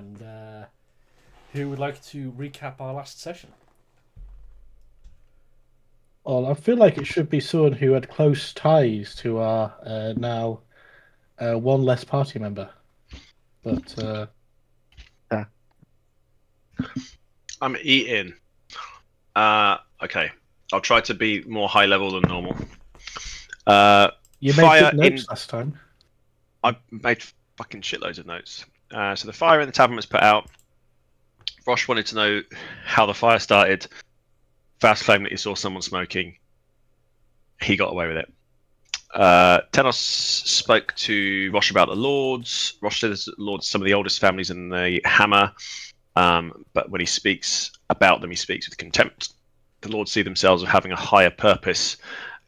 And who would like to recap our last session? Well, I feel like it should be someone who had close ties to our now one less party member. But I'm eating. Okay. I'll try to be more high level than normal. you made Fire good notes last time. I made fucking shitloads of notes. So the fire in the tavern was put out. Rosh wanted to know how the fire started. Faust claimed that he saw someone smoking. He got away with it. Tenos spoke to Rosh about the Lords. Rosh said the Lords are some of the oldest families in the Hammer, but when he speaks about them, he speaks with contempt. The Lords see themselves as having a higher purpose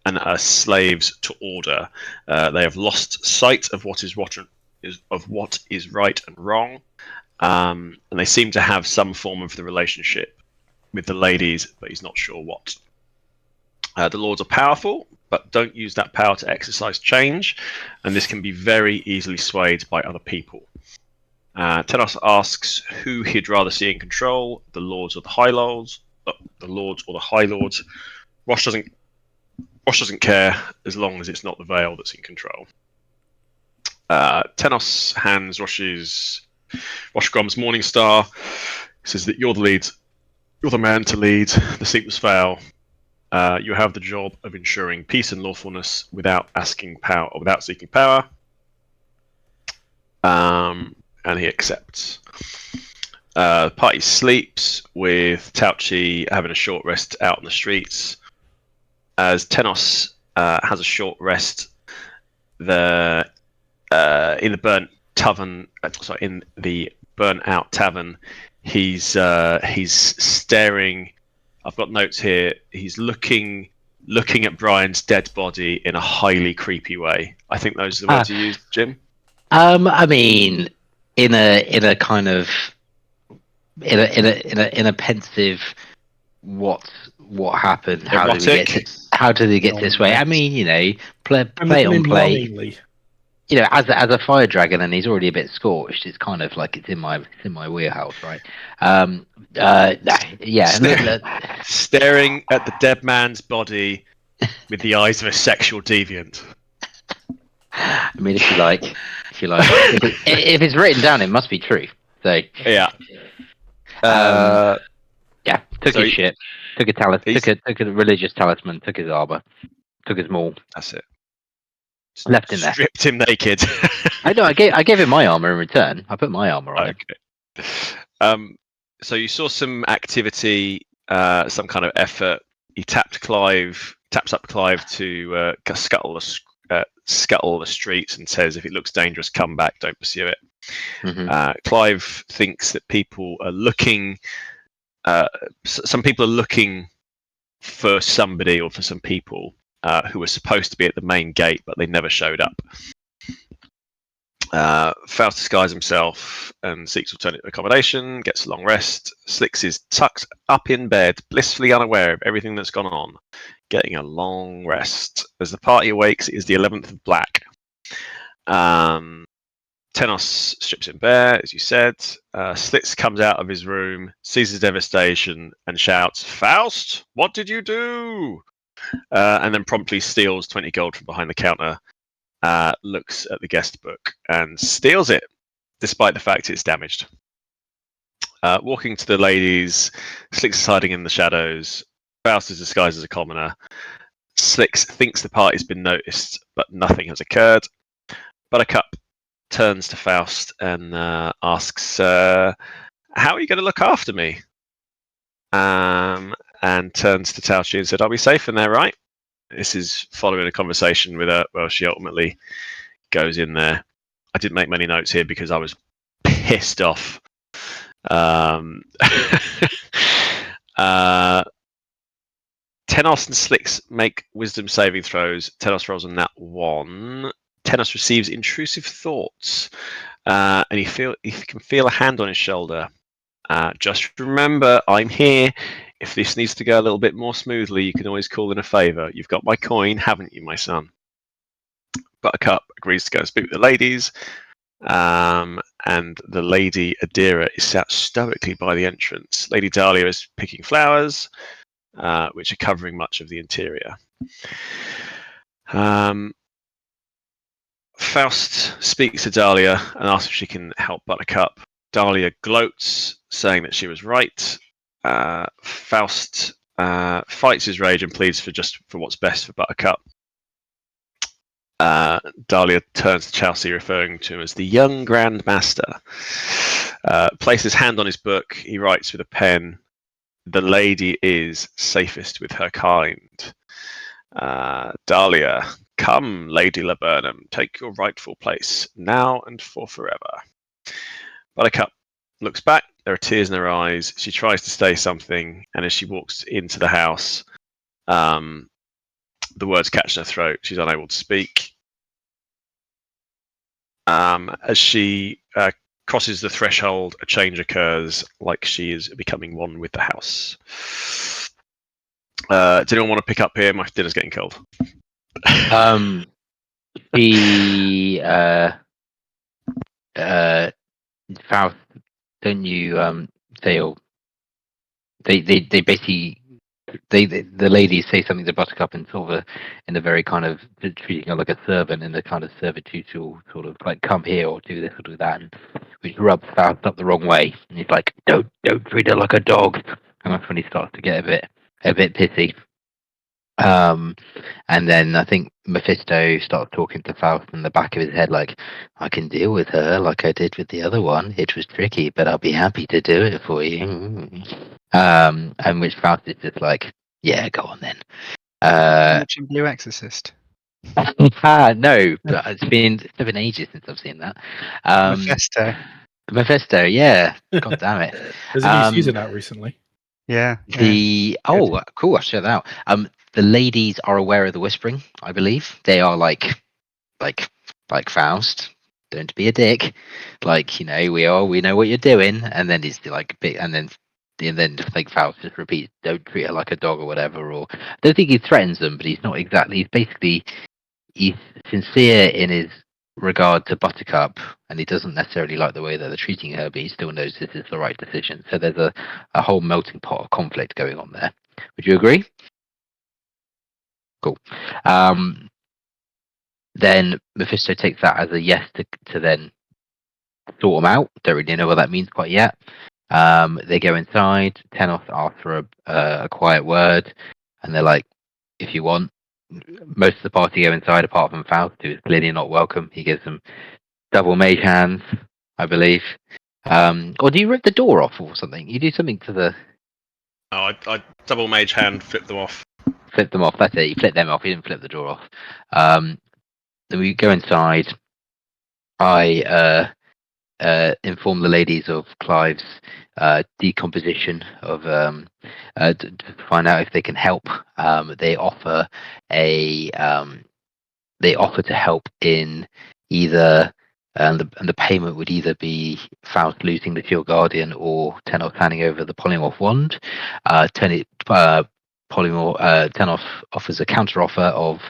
and are slaves to order. They have lost sight of what is right and wrong, and they seem to have some form of the relationship with the ladies, but he's not sure what. The Lords are powerful, but don't use that power to exercise change, and this can be very easily swayed by other people. Tenos asks who he'd rather see in control, the Lords or the High Lords. The Lords or the High Lords. Rosh doesn't care as long as it's not the Veil that's in control. Tenos hands Rosh Grom's Morning Star. Says that you're the lead. You're the man to lead the Sleepless Veil. You have the job of ensuring peace and lawfulness without seeking power. And he accepts. The party sleeps with Tauchi having a short rest out on the streets. As Tenos has a short rest, in the burnt out tavern, he's staring. I've got notes here. He's looking at Brian's dead body in a highly creepy way. I think those are the words you used, Jim. I mean, in a kind of in a pensive what happened? How did he get this way? I mean, play on play. As a fire dragon, and he's already a bit scorched. It's kind of like it's in my wheelhouse, right? Staring at the dead man's body with the eyes of a sexual deviant. I mean, if you like, if it's written down, it must be true. So yeah, took his shit, took a religious talisman, took his arbor, took his maul. That's it. Left him there. Stripped him naked. I know. I gave him my armor in return. I put my armor on him. So you saw some activity, some kind of effort. He taps up Clive to scuttle the streets and says, "If it looks dangerous, come back. Don't pursue it." Mm-hmm. Clive thinks that people are looking. Some people are looking for somebody or for some people who were supposed to be at the main gate, but they never showed up. Faust disguises himself and seeks alternate accommodation, gets a long rest. Slicks is tucked up in bed, blissfully unaware of everything that's gone on, getting a long rest. As the party awakes, it is the 11th of Black. Tenos strips him bare, as you said. Slits comes out of his room, sees his devastation, and shouts, "Faust, what did you do?" And then promptly steals 20 gold from behind the counter, looks at the guest book, and steals it, despite the fact it's damaged. Walking to the ladies, Slicks is hiding in the shadows. Faust is disguised as a commoner. Slicks thinks the party's been noticed, but nothing has occurred. Buttercup turns to Faust and asks, "How are you going to look after me?" And turns to Tauchi and said, "I'll be safe in there, right?" This is following a conversation with her. Well, she ultimately goes in there. I didn't make many notes here because I was pissed off. Tenos and Slicks make wisdom saving throws. Tenos rolls on that one. Tenos receives intrusive thoughts, and he can feel a hand on his shoulder. Just remember, I'm here. If this needs to go a little bit more smoothly, you can always call in a favour. You've got my coin, haven't you, my son? Buttercup agrees to go and speak with the ladies. and the Lady Adira is sat stoically by the entrance. Lady Dahlia is picking flowers, which are covering much of the interior. Faust speaks to Dahlia and asks if she can help Buttercup. Dahlia gloats, saying that she was right. Faust fights his rage and pleads for what's best for Buttercup. Dahlia turns to Chelsea, referring to him as the young Grand Master. Places his hand on his book. He writes with a pen, "The lady is safest with her kind." Dahlia, come, Lady Laburnum, take your rightful place, now and for forever. Buttercup looks back. There are tears in her eyes. She tries to say something, and as she walks into the house, the words catch in her throat. She's unable to speak. As she crosses the threshold, a change occurs, like she is becoming one with the house. Does anyone want to pick up here? My dinner's getting cold. Faust, don't you they basically the ladies say something to Buttercup in sort of in a very kind of treating her like a servant in a kind of servitude sort of like come here or do this or do that, and which rubs Faust up the wrong way, and he's like, don't treat her like a dog, and that's when he starts to get a bit pissy. And then I think Mephisto starts talking to Faust in the back of his head, like, I can deal with her like I did with the other one. It was tricky, but I'll be happy to do it for you. And which Faust is just like, yeah, go on then. Watching Blue Exorcist. No, but it's been ages since I've seen that. Mephisto, yeah. God damn it. There's a new season out recently. Yeah. Cool. I'll share that out. The ladies are aware of the whispering. I believe they are like Faust. Don't be a dick. Like, you know, we know what you're doing. And then he's like big, and then like Faust just repeats, "Don't treat her like a dog" or whatever. Or I don't think he threatens them, but he's not exactly. He's sincere in his regard to Buttercup, and he doesn't necessarily like the way that they're treating her, but he still knows this is the right decision. So there's a whole melting pot of conflict going on there. Would you agree? Cool. Then Mephisto takes that as a yes to then sort them out. Don't really know what that means quite yet. They go inside. Tenos asks for a quiet word, and they're like, if you want. Most of the party go inside apart from Faust, who is clearly not welcome. He gives them double mage hands, I believe. Or do you rip the door off or something? You do something to the... Oh, I double mage hand, flip them off. Flip them off, that's it. You flip them off, you didn't flip the door off. Then we go inside. I inform the ladies of Clive's decomposition of to find out if they can help. They offer to help in either and the payment would either be Faust losing the Shield Guardian or Tenos handing over the Polymorph Wand. Tenos offers a counter offer of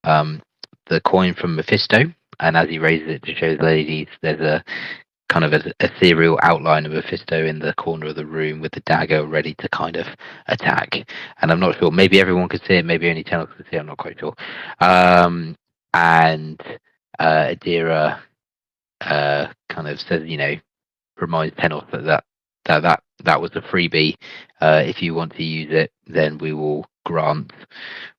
the coin from Mephisto, and as he raises it to show the ladies, there's a kind of an ethereal outline of Mephisto in the corner of the room with the dagger ready to kind of attack. And I'm not sure, maybe everyone could see it, maybe only Tenos could see it, I'm not quite sure. And Adira kind of says, you know, reminds Tenos that was a freebie. If you want to use it, then we will grant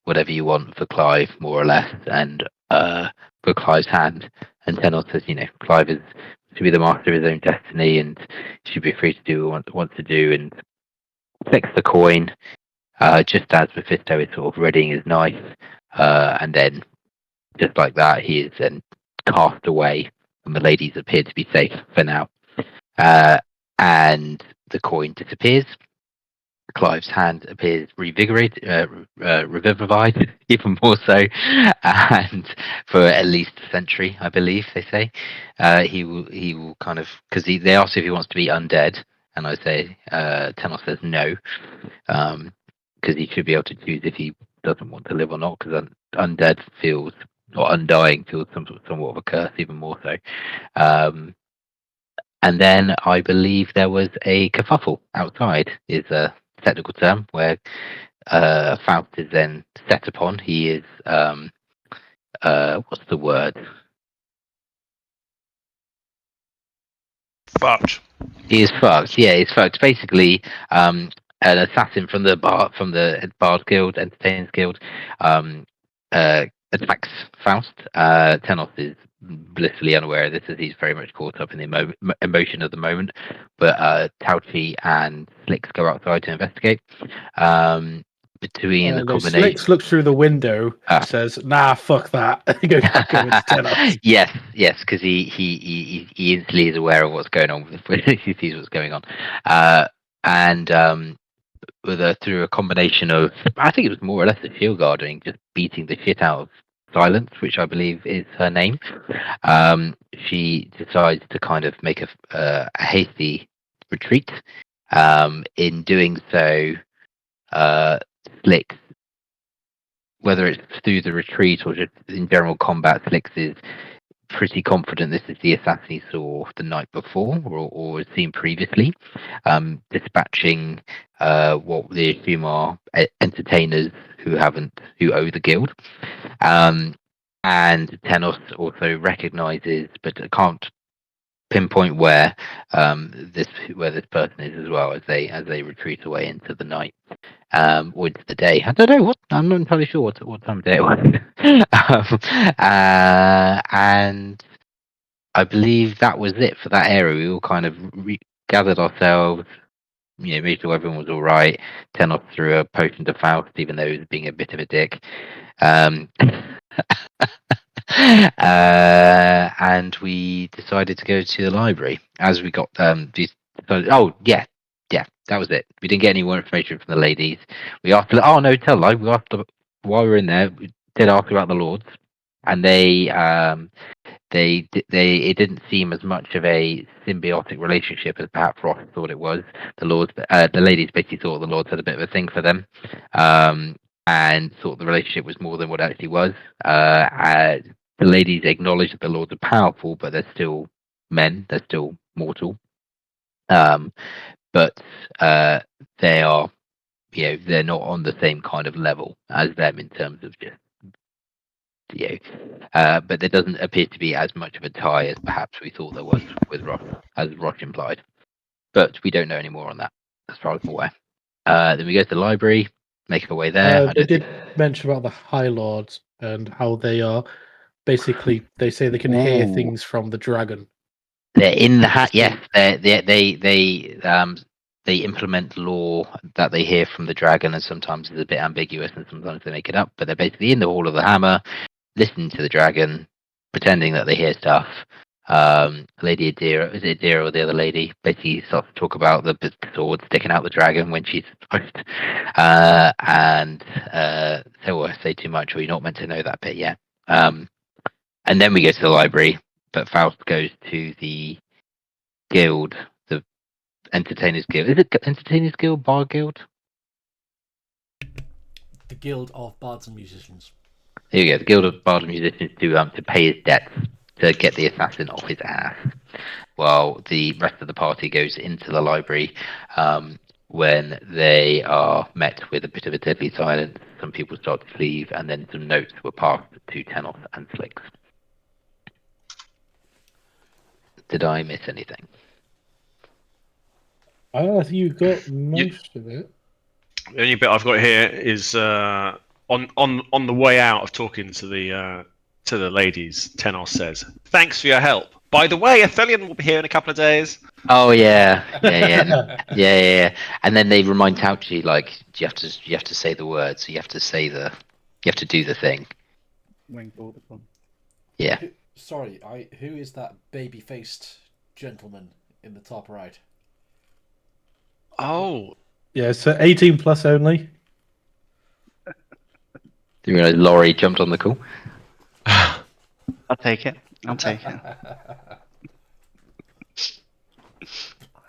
whatever you want for Clive, more or less, and for Clive's hand. And Tenos says, you know, Clive is to be the master of his own destiny and should be free to do what he wants to do, and flicks the coin just as Mephisto is sort of readying his knife, and then just like that he is then cast away and the ladies appear to be safe for now, and the coin disappears. Clive's hand appears revivified, even more so, and for at least a century, I believe they say. He will kind of, because they ask if he wants to be undead, and I say Tenos says no, because he should be able to choose if he doesn't want to live or not, because undead feels or undying feels somewhat of a curse, even more so. And then I believe there was a kerfuffle outside, is a technical term, where Faust is then set upon. He is, what's the word? Fucked. He is fucked. Yeah, he's fucked. Basically, an assassin from the Bard Guild, Entertainers Guild, attacks Faust. Tenos is blissfully unaware of this, as he's very much caught up in the emotion of the moment. But Tauchi and Slicks go outside to investigate. Between the combination, Slicks looks through the window, says, "Nah, fuck that." He goes back over to Tenos. Yes, because he instantly is aware of what's going on. He sees what's going on, and through a combination of, I think it was more or less a shield guarding, just beating the shit out of Silence, which I believe is her name. She decides to kind of make a hasty retreat. In doing so, Slicks, whether it's through the retreat or just in general combat, Slicks is pretty confident this is the assassin he saw the night before or had seen previously, dispatching what they assume are entertainers who owe the guild. And Tenos also recognizes, but can't pinpoint where this person is as well, as they retreat away into the night, or into the day. I don't know I'm not entirely sure what time of day it was. And I believe that was it for that area. We all kind of gathered ourselves, made sure everyone was all right. Tenos threw a potion to Faust, even though he was being a bit of a dick. And we decided to go to the library as we got that was it. We didn't get any more information from the ladies. We asked, oh no, tell a lie. We asked while we were in there. We did ask about the lords, and it didn't seem as much of a symbiotic relationship as perhaps Ross thought it was. The ladies basically thought the lords had a bit of a thing for them, and thought the relationship was more than what it actually was. The ladies acknowledge that the lords are powerful, but they're still men. They're still mortal. But they are, they're not on the same kind of level as them in terms of just, but there doesn't appear to be as much of a tie as perhaps we thought there was with Ross, as Ross implied. But we don't know any more on that, as far as I'm aware. Then we go to the library, make our way there. They did mention about the High Lords and how they are basically, they say they can hear things from the dragon. They're in the hat. Yes, they implement law that they hear from the dragon, and sometimes it's a bit ambiguous, and sometimes they make it up. But they're basically in the Hall of the Hammer, listening to the dragon, pretending that they hear stuff. Lady Adira, is it Adira or the other lady? Basically starts to talk about the sword sticking out the dragon when she's supposed to. And say too much, or you're not meant to know that bit yet. And then we go to the library, but Faust goes to the guild, the Entertainers Guild. Is it Entertainers Guild, Bar Guild? The Guild of Bards and Musicians. Here we go, the Guild of Bards and Musicians to pay his debts, to get the assassin off his ass, while the rest of the party goes into the library, when they are met with a bit of a deadly silence. Some people start to leave, and then some notes were passed to Tenos and Slicks. Did I miss anything? You got most of it. The only bit I've got here is on the way out of talking to the ladies. Tenos says, "Thanks for your help. By the way, Athelion will be here in a couple of days." Oh yeah. And then they remind Tauchi, like, you have to say the words. So you have to do the thing. Yeah. Sorry, who is that baby-faced gentleman in the top right? Oh. Yeah, so 18 plus only. Do you realize Laurie jumped on the call? I'll take it.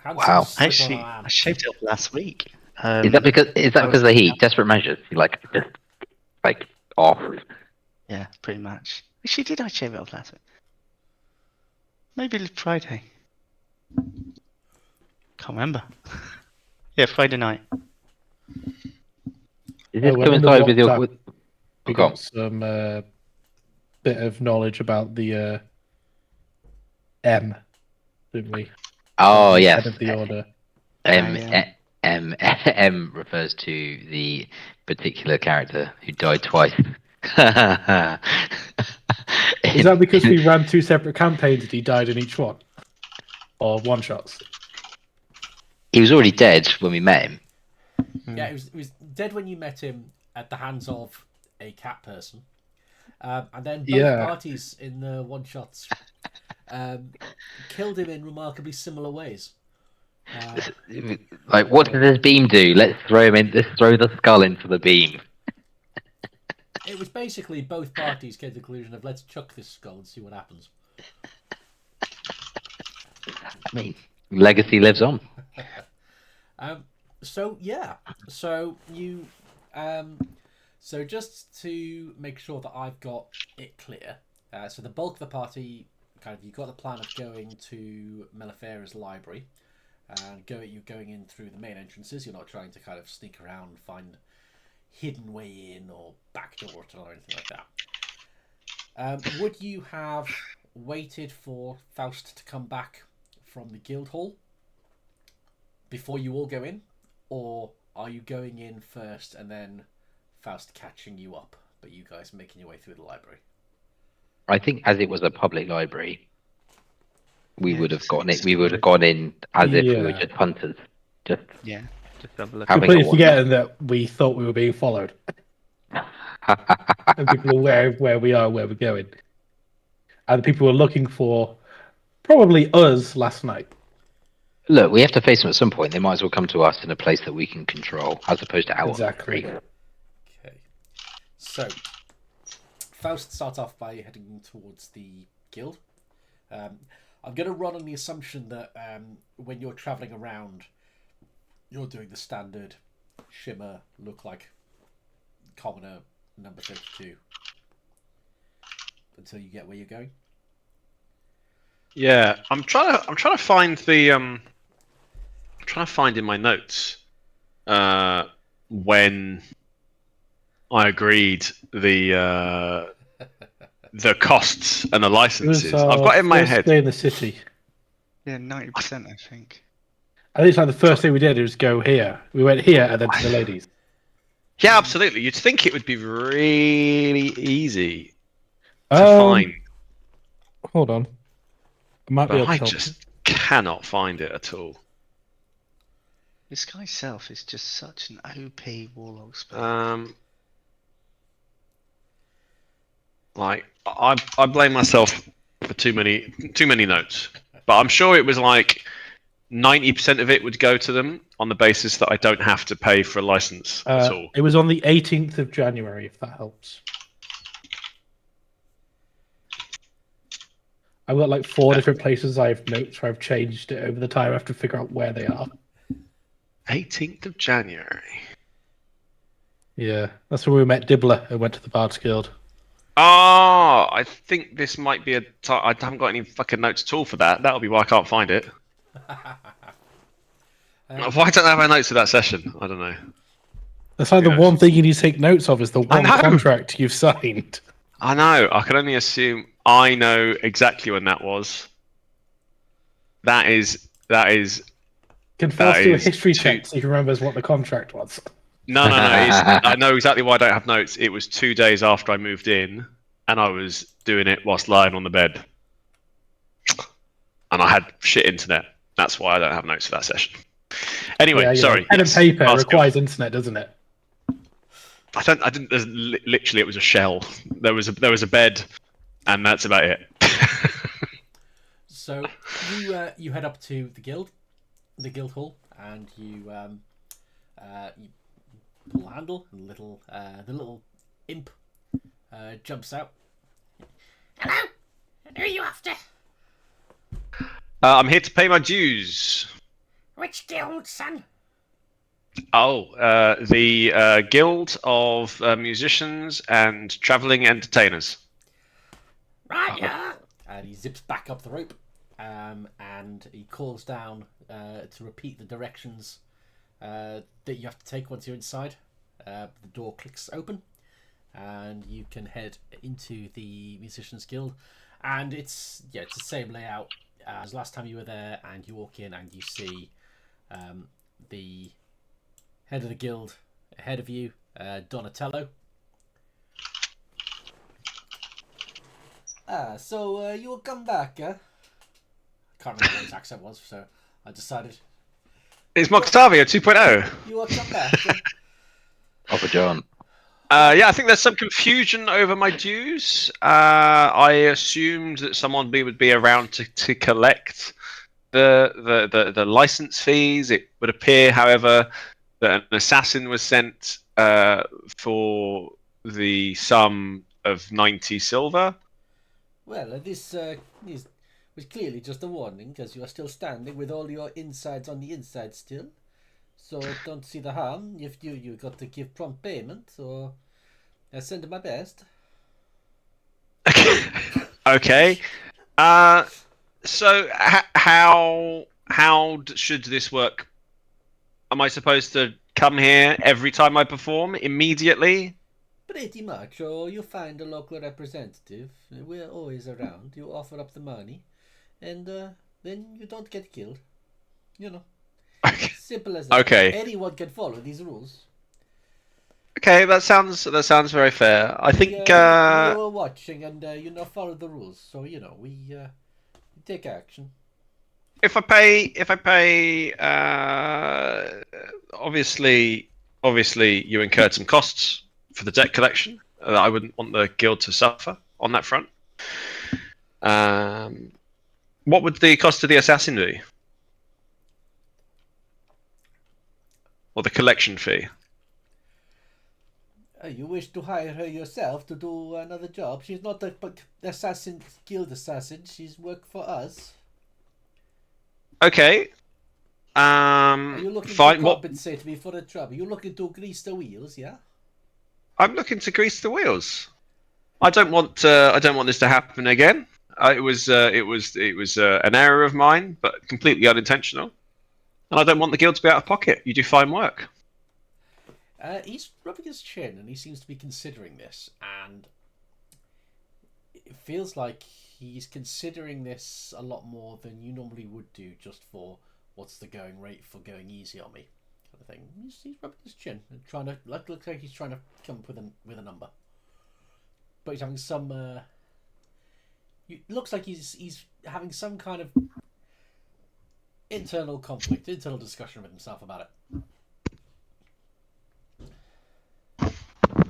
Wow. Actually, I shaved it up last week. Is that because of the heat? Desperate measures? You just off? Yeah, pretty much. Actually, did I shave it off last week? Maybe Friday. Can't remember. Yeah, Friday night. Is this when on the coincide with your? WhatsApp, we Okay. got some bit of knowledge about the M, didn't we? Oh The yes. head of the order. M refers to the particular character who died twice. Is that because we ran 2 separate campaigns and he died in each one? Or one-shots? He was already dead when we met him. Yeah, he was dead when you met him at the hands of a cat person. And then both parties in the one-shots killed him in remarkably similar ways. Like, what does this beam do? Let's throw him in. Let's throw the skull into the beam. It was basically both parties came to the conclusion of let's chuck this skull and see what happens. I mean, legacy lives on. So you, so just to make sure that I've got it clear. So the bulk of the party, kind of, you've got the plan of going to Melifera's library, and you're going in through the main entrances. You're not trying to kind of sneak around and find hidden way in or backdoor or anything like that. Would you have waited for Faust to come back from the guild hall before you all go in, or are you going in first and then Faust catching you up, but you guys making your way through the library? I think as it was a public library, we would have gone in. We would have gone in as if we were just hunters. Just have a look. Completely forgetting that we thought we were being followed. And people are aware of where we are, where we're going. And the people were looking for probably us last night. Look, we have to face them at some point. They might as well come to us in a place that we can control, as opposed to our Exactly. Okay. So, Faust starts off by heading towards the guild. I'm going to run on the assumption that when you're travelling around, you're doing the standard shimmer, look like commoner, number 32 until you get where you're going. Yeah, I'm trying to find the I'm trying to find in my notes when I agreed the costs and the licenses. I've got it in my head. Day in the city. Yeah, 90%, I think. I think it's like the first thing we did was go here. We went here and then to the ladies. Yeah, absolutely. You'd think it would be really easy to find. Hold on. I just cannot find it at all. This guy Self is just such an OP warlock spell. Like I blame myself for too many notes, but I'm sure it was like 90% of it would go to them on the basis that I don't have to pay for a license at all. It was on the 18th of January, if that helps. I've got like 4 different places I have notes where I've changed it over the time. I have to figure out where they are. 18th of January. Yeah, that's when we met Dibbler and went to the Bards Guild. Oh, I think this might be I haven't got any fucking notes at all for that. That'll be why I can't find it. Why don't I have my notes for that session? I don't know. That's like the one thing you need to take notes of is the one contract you've signed. I know. I can only assume I know exactly when that was. That is. Can Faust do a history check so he remembers what the contract was? No. I know exactly why I don't have notes. It was 2 days after I moved in, and I was doing it whilst lying on the bed. And I had shit internet. That's why I don't have notes for that session. Anyway, sorry. Pen and paper requires internet, doesn't it? I didn't. Literally, it was a shell. There was a bed, and that's about it. So you head up to the guild hall, and you pull the handle, and the little imp jumps out. Hello, who are you after? I'm here to pay my dues. Which guild, son? Oh, the Guild of Musicians and Travelling Entertainers. Right, yeah. And he zips back up the rope, and he calls down to repeat the directions that you have to take once you're inside. The door clicks open, and you can head into the Musicians Guild. And it's the same layout as last time you were there. And you walk in and you see the head of the guild ahead of you, Donatello. So you will come back, huh? I can't remember what his accent was, so I decided. It's Moxtavio 2.0. You will come back. Papa John. Yeah, I think there's some confusion over my dues. I assumed that someone would be around to collect the license fees. It would appear, however, that an assassin was sent for the sum of 90 silver. Well, this was clearly just a warning, because you are still standing with all your insides on the inside still. So don't see the harm if you got to give prompt payment, or I send my best. Okay. So how should this work? Am I supposed to come here every time I perform immediately? Pretty much, or you find a local representative. We're always around. You offer up the money, and then you don't get killed. You know. Simple as that. Okay. Anyone can follow these rules. Okay, that sounds very fair. I think we were watching, and follow the rules. So we take action. If I pay, obviously you incurred some costs for the debt collection. I wouldn't want the guild to suffer on that front. What would the cost of the assassin be? Or the collection fee? You wish to hire her yourself to do another job? She's not a guild assassin. She's worked for us. Okay. Are you looking to compensate me for the job? Are you looking to grease the wheels? Yeah. I'm looking to grease the wheels. I don't want this to happen again. It was an error of mine, but completely unintentional. And I don't want the guild to be out of pocket. You do fine work. He's rubbing his chin, and he seems to be considering this, and it feels like he's considering this a lot more than you normally would do, just for what's the going rate for going easy on me, kind of thing. He's rubbing his chin and trying to looks like he's trying to come up with a number, but he's having some. It looks like he's having some kind of internal conflict, internal discussion with himself about it.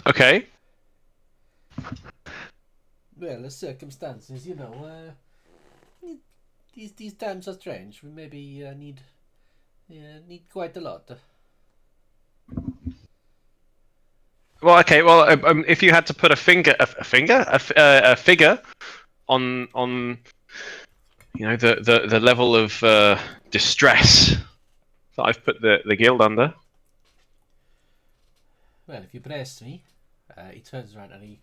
Okay. Well, the circumstances, these times are strange. We maybe need quite a lot. Well, okay. Well, if you had to put a figure on the level of distress that I've put the guild under. Well, if you press me, he turns around and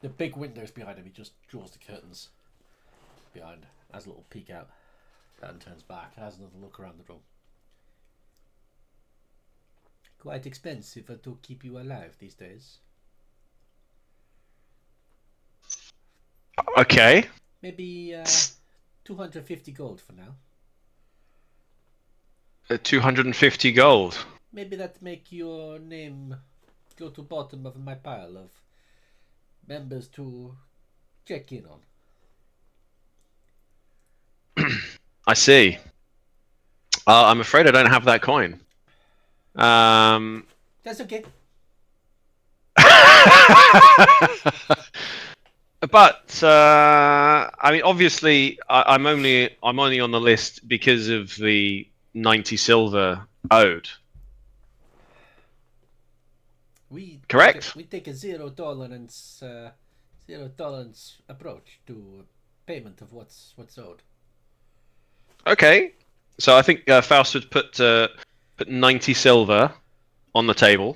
the big windows behind him, he just draws the curtains behind, has a little peek out, and turns back, has another look around the room. Quite expensive to keep you alive these days. Okay. Maybe 250 gold for now. 250 gold. Maybe that make your name go to bottom of my pile of members to check in on. I see. I'm afraid I don't have that coin. That's okay. But I mean, obviously, I'm only on the list because of the 90 silver owed. Correct? We take a zero tolerance approach to payment of what's owed. Okay, so I think Faust would put 90 silver on the table,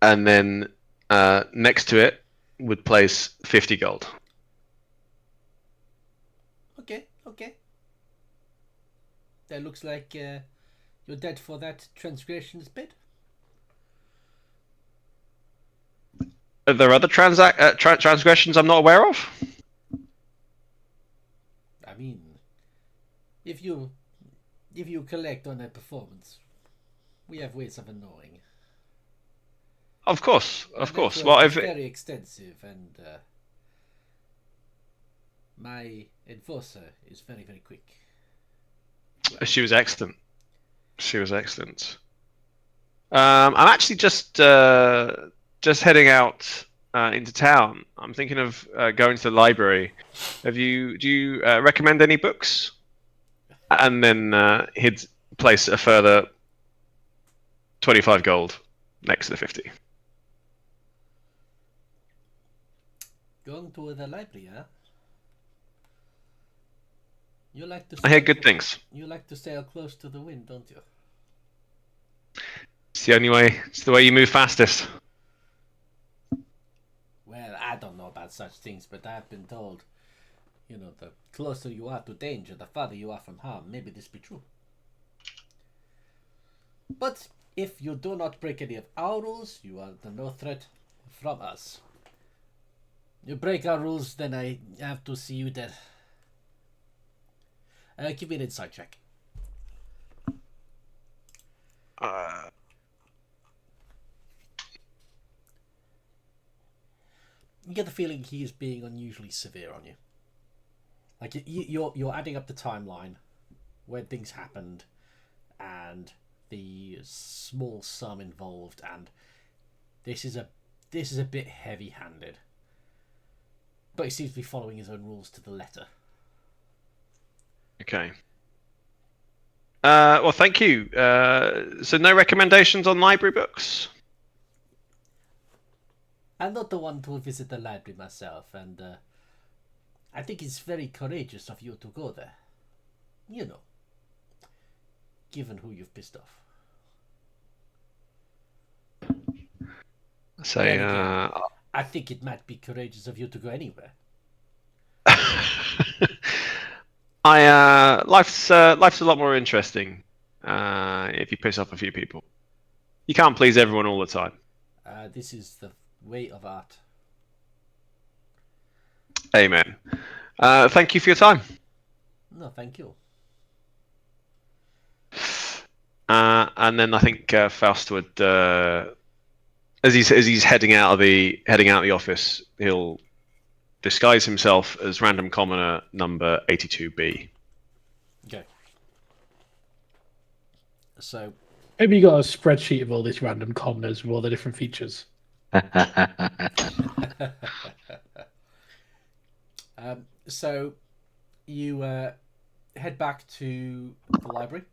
and then next to it would place 50 gold. Okay. That looks like you're dead for that transgressions bit. Are there other transgressions I'm not aware of? I mean, if you collect on a performance, we have ways of knowing. Of course. My network Well, is very extensive, and my enforcer is very, very quick. she was excellent. I'm actually just heading out into town. I'm thinking of going to the library. Do you recommend any books? And then he'd place a further 25 gold next to the 50. Going to the library, huh? You like to. I hear good things. You like to sail close to the wind, don't you? It's the only way. It's the way you move fastest. Well, I don't know about such things, but I've been told, the closer you are to danger, the farther you are from harm. Maybe this be true. But if you do not break any of our rules, you are under no threat from us. You break our rules, then I have to see you dead. Give me an insight check. You get the feeling he is being unusually severe on you. Like you're adding up the timeline where things happened, and the small sum involved, and this is a bit heavy-handed. But he seems to be following his own rules to the letter. Okay. Well, thank you. So no recommendations on library books? I'm not the one to visit the library myself, and I think it's very courageous of you to go there. Given who you've pissed off. So, I think it might be courageous of you to go anywhere. Life's a lot more interesting if you piss off a few people. You can't please everyone all the time. This is the way of art. Amen. Thank you for your time. No, thank you. And then I think Faust would, as he's heading out of the office, he'll disguise himself as random commoner number 82B. Okay. So maybe you got a spreadsheet of all these random commoners with all the different features. So you head back to the library.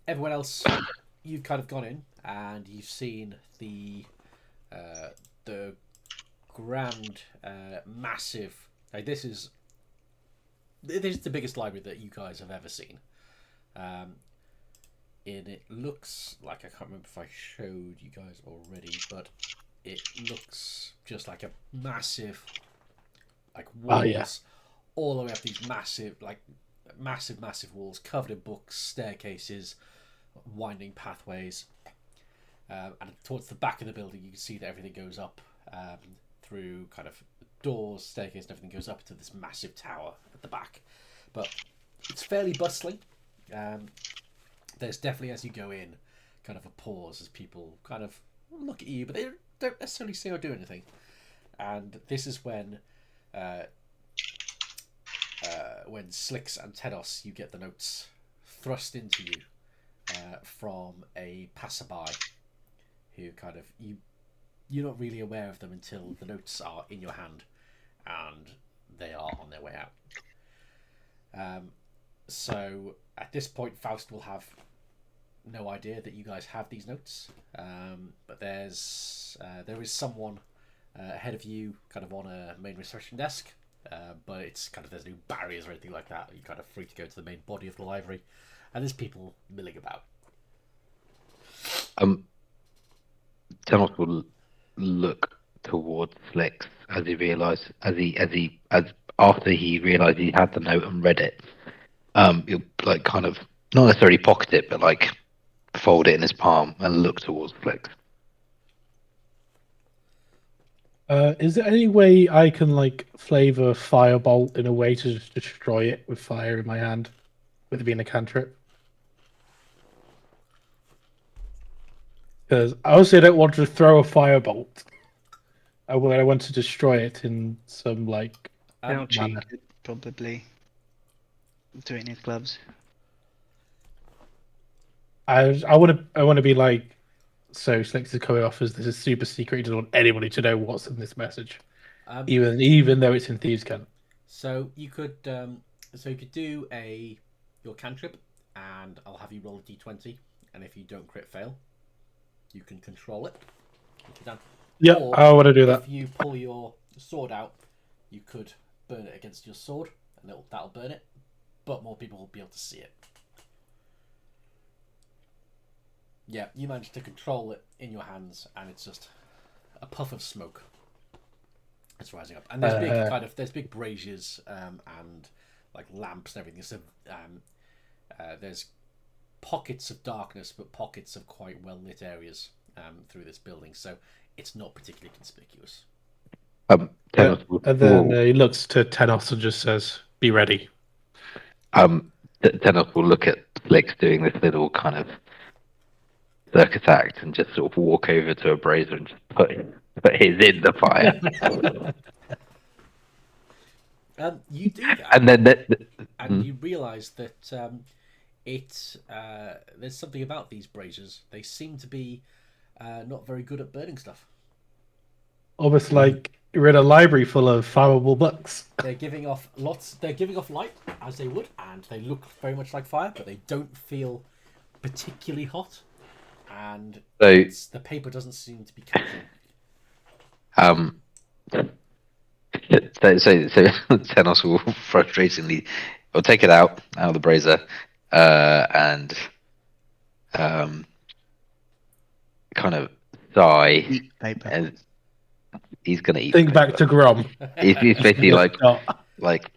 Everyone else, you've kind of gone in and you've seen the grand, massive. Like this is the biggest library that you guys have ever seen. And it looks like, I can't remember if I showed you guys already, but it looks just like a massive, like walls, all the way up these massive walls covered in books, staircases, winding pathways, and towards the back of the building you can see that everything goes up through kind of doors, staircase, and everything goes up to this massive tower at the back. But it's fairly bustling. There's definitely, as you go in, kind of a pause as people kind of look at you, but they don't necessarily say or do anything. And this is when Slicks and Tedos, you get the notes thrust into you from a passerby who kind of you're not really aware of them until the notes are in your hand and they are on their way out. So at this point, Faust will have no idea that you guys have these notes, but there is someone ahead of you, kind of on a main reception desk. But it's kind of, there's no barriers or anything like that. You're kind of free to go to the main body of the library, and there's people milling about. Thomas will look towards Flex as he realizes, as after he realised he had the note and read it, he'll like kind of not necessarily pocket it, but like fold it in his palm and look towards Flix. Is there any way I can like flavor firebolt in a way to just destroy it with fire in my hand, with it being a cantrip? Because I also don't want to throw a firebolt. I want to destroy it in some like Belchi manner. could probably do it in his gloves. I want to be like, so Slicks is coming off as this is super secret. He doesn't want anybody to know what's in this message, even though it's in Thieves' Cant. So you could do your cantrip, and I'll have you roll a d20, and if you don't crit fail, you can control it. Yeah, I want to do that. If you pull your sword out, you could burn it against your sword, and that'll burn it, but more people will be able to see it. Yeah, you managed to control it in your hands, and it's just a puff of smoke. It's rising up, and there's big braziers and like lamps and everything. So there's pockets of darkness, but pockets of quite well lit areas through this building. So it's not particularly conspicuous. And then he looks to Tenos and just says, "Be ready." Tenos will look at Flix doing this little kind of circus act and just sort of walk over to a brazier and just put his in the fire. You do that, and then and you realise that there's something about these braziers. They seem to be not very good at burning stuff. Almost like you're in a library full of flammable books. They're giving off light as they would, and they look very much like fire, but they don't feel particularly hot. And the paper doesn't seem to be catching. So Tenos will frustratingly take it out of the brazier and kind of sigh. Eat paper. And he's gonna eat. Think paper. back to Grom. He's basically like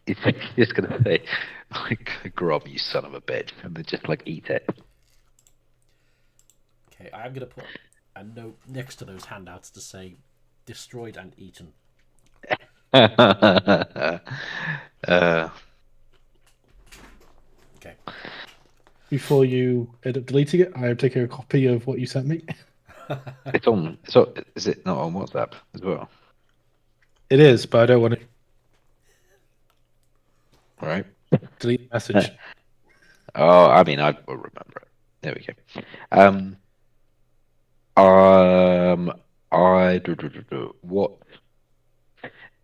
he's just gonna say, like, Grom, you son of a bitch, and then just like eat it. Okay, I am gonna put a note next to those handouts to say destroyed and eaten. Okay. Before you end up deleting it, I am taking a copy of what you sent me. It's on. So is it not on WhatsApp as well? It is, but I don't want to Right. delete the message. Oh, I mean, I will remember it. There we go. What?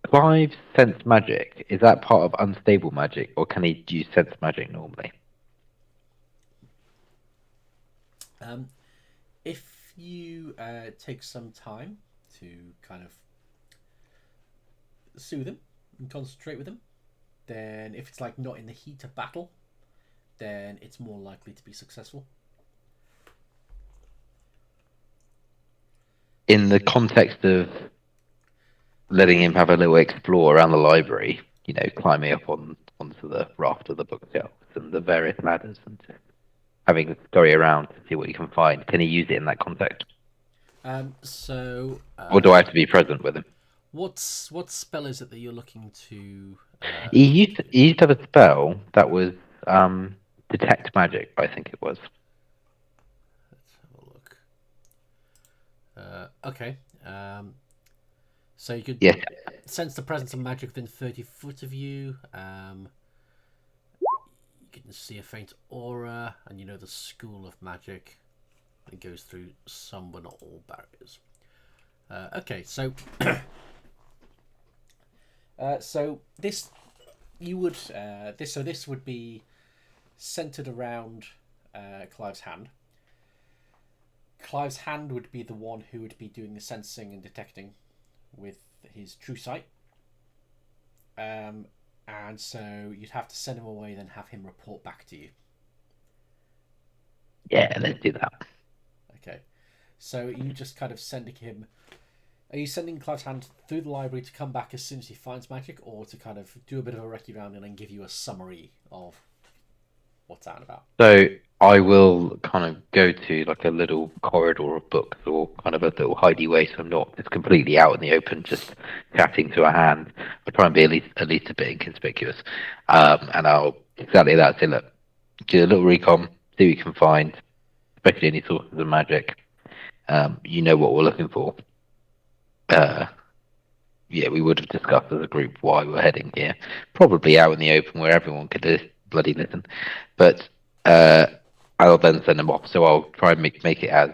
Clive sense magic, is that part of unstable magic, or can he use sense magic normally? If you take some time to kind of soothe him and concentrate with him, then if it's like not in the heat of battle, then it's more likely to be successful. In the context of letting him have a little explore around the library, climbing up onto the raft of the bookshelves and the various ladders and just having a scurry around to see what you can find, can he use it in that context? Or do I have to be present with him? What spell is it that you're looking to? He used to have a spell that was detect magic, I think it was. Let's have a look. Okay. So you could sense the presence of magic within 30 foot of you. You can see a faint aura, and the school of magic. It goes through some but not all barriers. Okay, so so this would be centered around Clive's hand. Clive's hand would be the one who would be doing the sensing and detecting with his true sight. And so you'd have to send him away, then have him report back to you. Yeah, let's do that. Okay. So you just kind of sending him Are you sending Clive's hand through the library to come back as soon as he finds magic, or to kind of do a bit of a recce round and then give you a summary of what's out and about? So I will kind of go to like a little corridor of books or kind of a little hidey way, so I'm not just completely out in the open, just chatting to a hand. I'll try and be at least a bit inconspicuous, and I'll exactly that. Say, look, do a little recon, see what you can find, especially any sources of magic. You know what we're looking for. Yeah, we would have discussed as a group why we're heading here. Probably out in the open where everyone could bloody listen. But I'll then send them off. So I'll try and make it as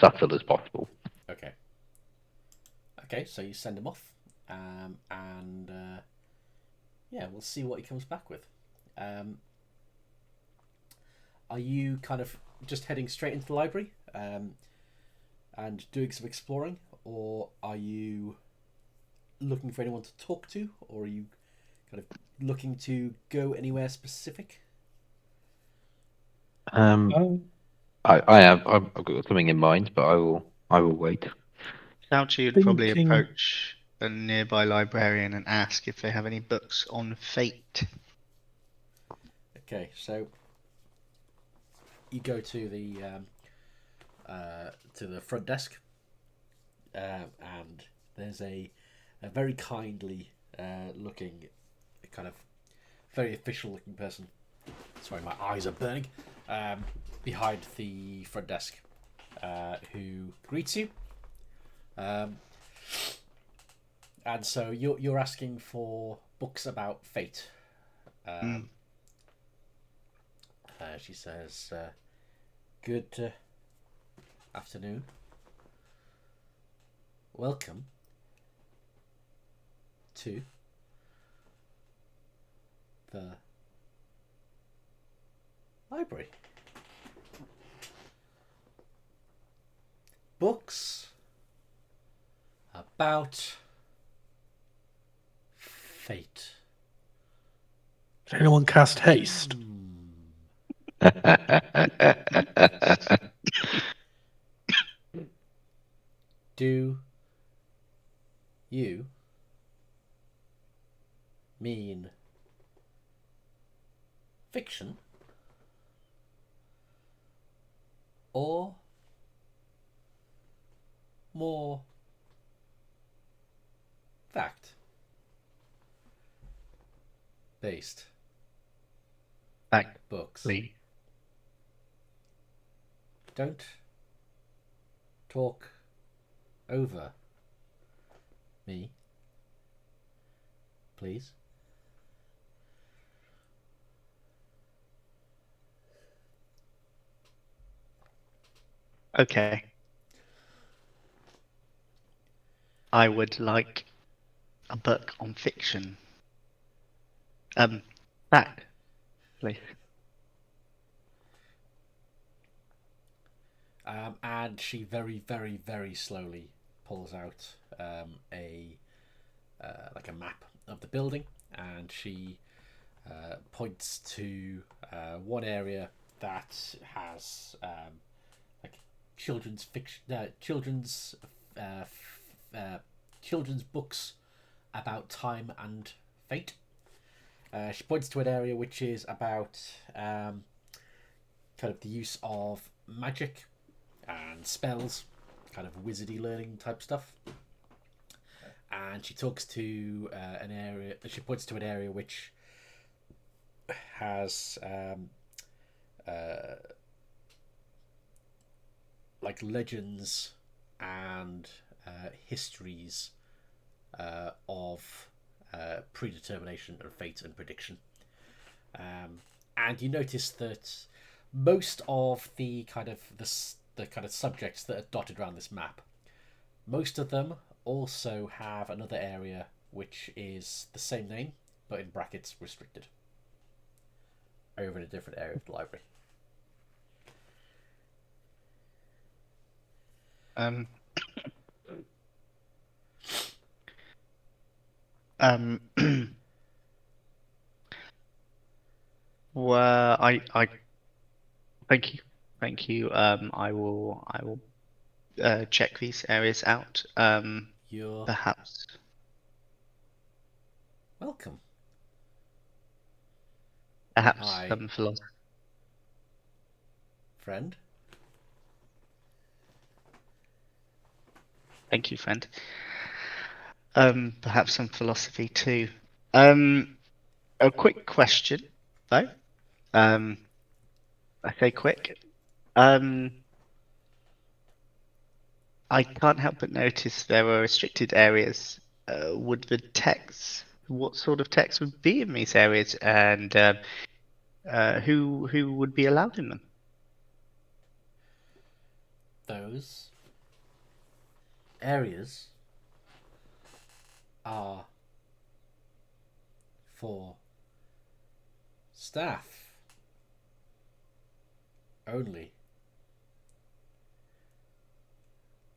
subtle as possible. Okay. Okay, so you send him off, and yeah, we'll see what he comes back with. Are you kind of just heading straight into the library and doing some exploring, or are you looking for anyone to talk to, or are you kind of looking to go anywhere specific? I've got something in mind, but I will wait. Fauci would probably approach a nearby librarian and ask if they have any books on fate. Okay, so you go to the front desk, and there's a very kindly looking, kind of very official looking person. Sorry, my eyes are burning. Behind the front desk, who greets you. And so you're asking for books about fate. She says, "Good afternoon. Welcome to the library. Books about fate." Did anyone cast haste? Do you mean fiction or more fact based books? Don't talk over me, please. Okay. I would like a book on fiction. Fact, please. And she very, very, very slowly pulls out a map of the building, and she points to one area that has like children's fiction, children's books about time and fate. She points to an area which is about kind of the use of magic and spells, kind of wizardy learning type stuff. And she talks to an area. She points to an area which has like legends and histories of predetermination and fate and prediction. And you notice that most of the kind of the kind of subjects that are dotted around this map, most of them also have another area which is the same name but in brackets restricted over in a different area of the library. Well, I thank you. I will check these areas out. You're Perhaps. welcome. Perhaps Hi. some philosophy. Friend. Thank you, friend. Perhaps some philosophy too. A quick question, though. I say quick. I can't help but notice there were restricted areas. Would the text, what sort of text would be in these areas, and who would be allowed in them? Those areas are for staff only,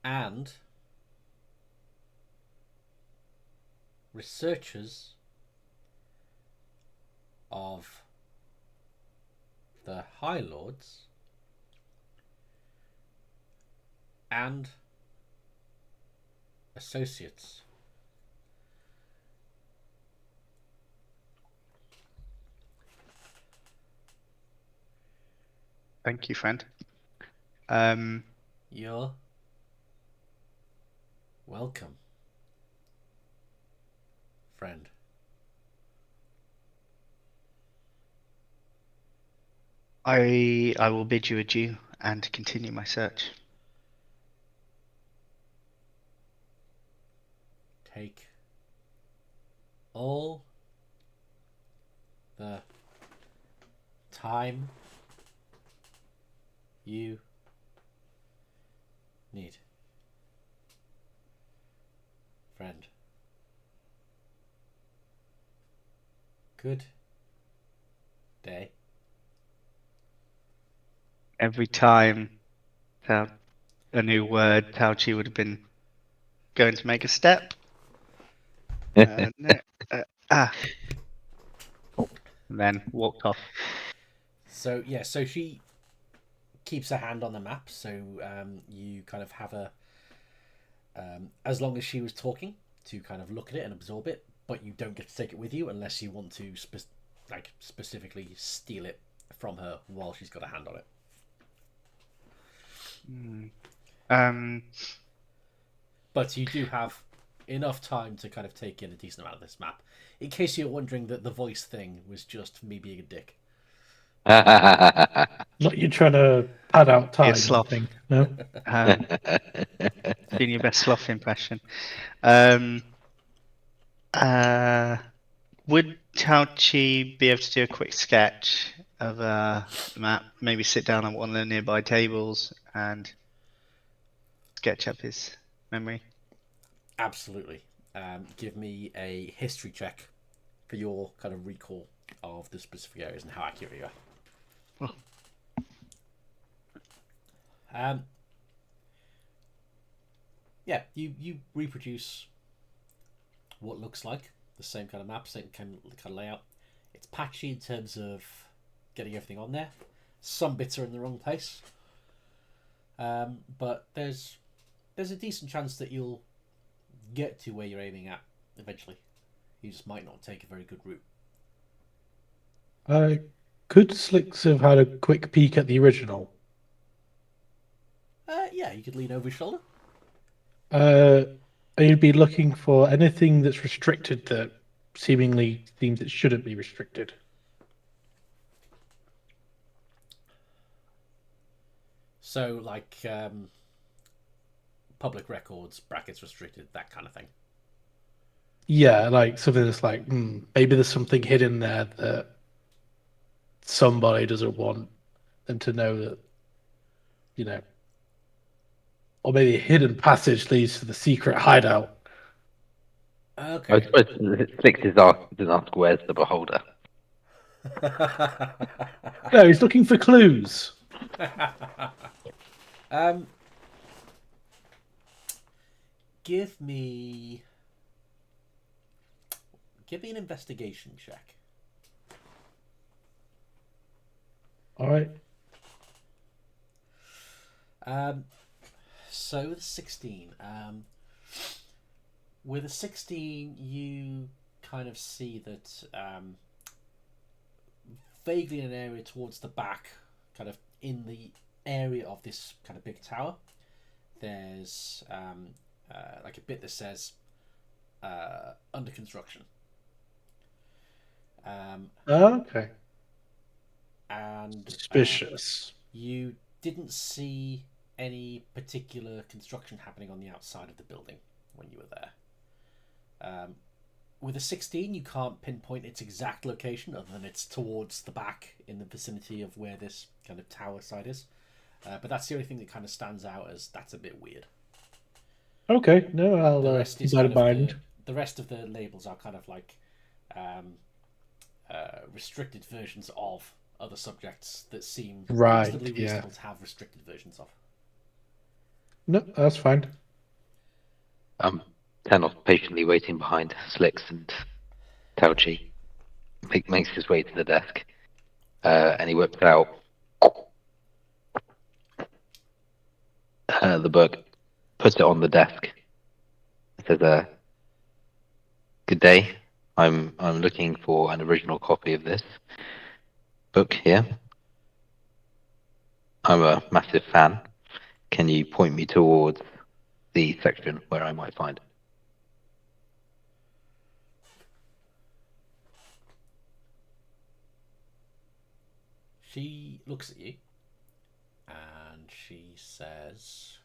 and researchers of the High Lords and associates. Thank you, friend. You're welcome, friend. I will bid you adieu and continue my search. Take all the time you need, friend. Good day. Every time a new word, Tauchi would have been going to make a step. No, and then walked off. So yeah, so she keeps a hand on the map, so you kind of have a as long as she was talking to kind of look at it and absorb it, but you don't get to take it with you unless you want to specifically steal it from her while she's got a hand on it. But you do have enough time to kind of take in a decent amount of this map. In case you're wondering that the voice thing was just me being a dick. Not you trying to pad out time. Sloth. Thing, no. Doing your best sloth impression. Would Tauchi be able to do a quick sketch of a map? Maybe sit down on one of the nearby tables and sketch up his memory. Absolutely. Give me a history check for your kind of recall of the specific areas and how accurate you are. Oh. Yeah, you reproduce what looks like the same kind of map, same kind of layout. It's patchy in terms of getting everything on there. Some bits are in the wrong place, but there's a decent chance that you'll get to where you're aiming at eventually. You just might not take a very good route. Could Slicks have had a quick peek at the original? Yeah, you could lean over his shoulder. You'd be looking for anything that's restricted that seemingly seems it shouldn't be restricted. So, like public records, brackets restricted, that kind of thing. Yeah, like something that's like, maybe there's something hidden there that somebody doesn't want them to know that, or maybe a hidden passage leads to the secret hideout. Okay. I suppose Six is ask where's the beholder. No, he's looking for clues. Give me an investigation check. All right. So with 16, with a 16, you kind of see that vaguely in an area towards the back, kind of in the area of this kind of big tower, there's like a bit that says under construction. Okay. And Suspicious. You didn't see any particular construction happening on the outside of the building when you were there. With a 16, you can't pinpoint its exact location other than it's towards the back in the vicinity of where this kind of tower side is. But that's the only thing that kind of stands out as that's a bit weird. Okay, no, I'll keep that in mind. The rest of the labels are kind of like restricted versions of other subjects that seem reasonably reasonable to have restricted versions of. No, that's fine. Tanos patiently waiting behind Slicks and Tauchi makes his way to the desk, and he whips out the book, puts it on the desk. Says, "Good day. I'm looking for an original copy of this book here. I'm a massive fan. Can you point me towards the section where I might find it?" She looks at you and she says,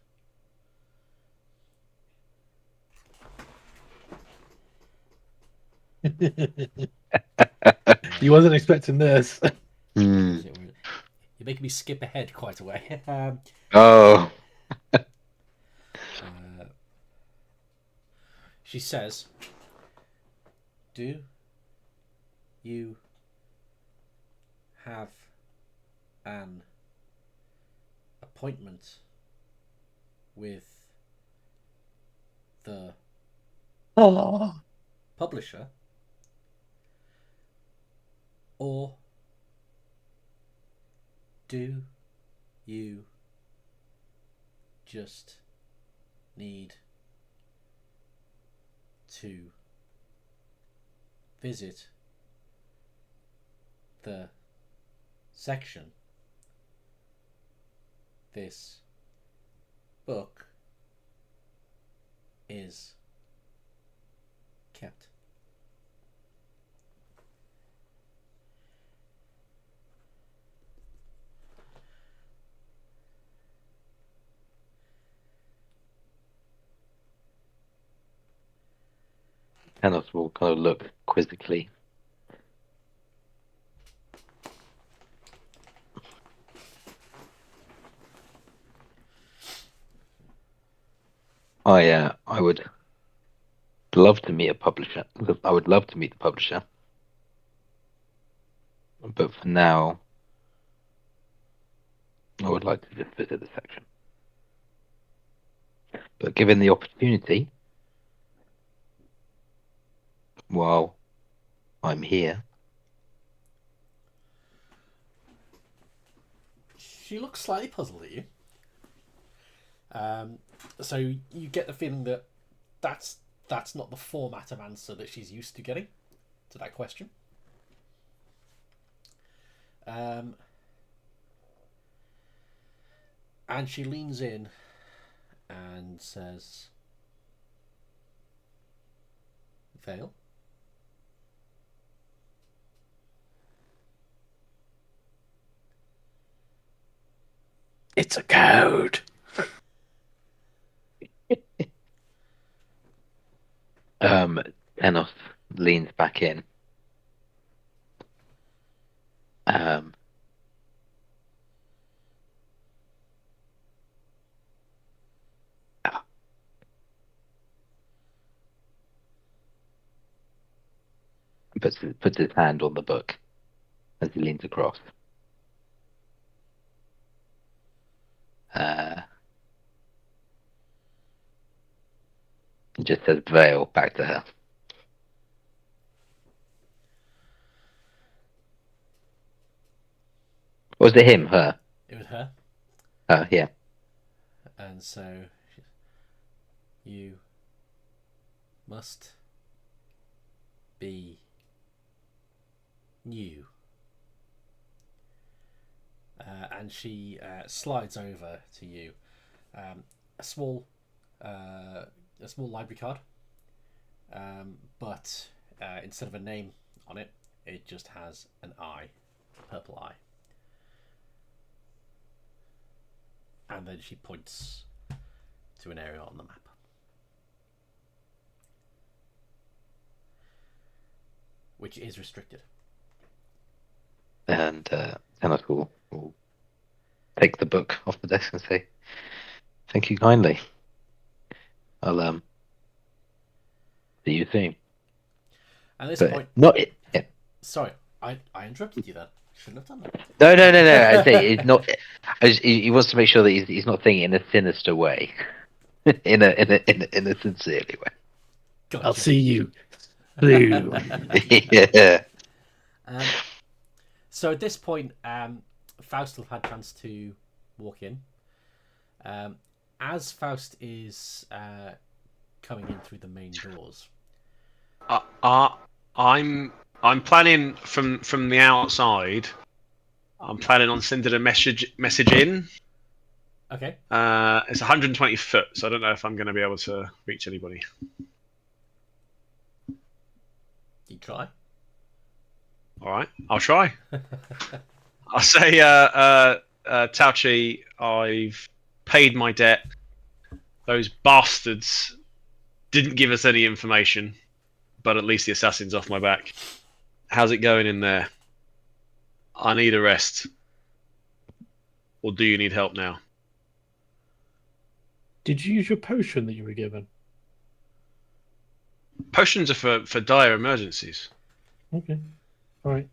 You wasn't expecting this. You're making me skip ahead quite a way. Oh. She says, "Do you have an appointment with the publisher, or do you just need to visit the section this book is kept?" Tanos will kind of look quizzically. I would love to meet a publisher. I would love to meet the publisher, but for now, I would like to just visit the section. But given the opportunity, while I'm here, she looks slightly puzzled at you. So you get the feeling that that's not the format of answer that she's used to getting to that question. And she leans in and says, "Vale?" It's a code. Enos leans back in. Puts his hand on the book as he leans across. Just says Vale back to her. Or was it him, her? It was her. Yeah. And so You must be new. And she slides over to you a small library card, but instead of a name on it, it just has an eye, a purple eye. And then she points to an area on the map. Which is restricted. And Tennis will take the book off the desk and say, "Thank you kindly. I'll see you soon." At this But point, not it. Yeah. Sorry, I interrupted you then. Shouldn't have done that. No. I say it's not. He wants to make sure that he's not thinking in a sinister way, in a sincerely way. Gotcha. I'll see you soon. Yeah. So at this point, Faust will have had a chance to walk in. As Faust is coming in through the main doors. I'm planning from the outside. I'm planning on sending a message in. Okay. It's 120 foot, so I don't know if I'm going to be able to reach anybody. You try. All right, I'll try. I'll say, Tauchi, I've paid my debt. Those bastards didn't give us any information, but at least the assassin's off my back. How's it going in there? I need a rest. Or do you need help now? Did you use your potion that you were given? Potions are for dire emergencies. Okay. All right.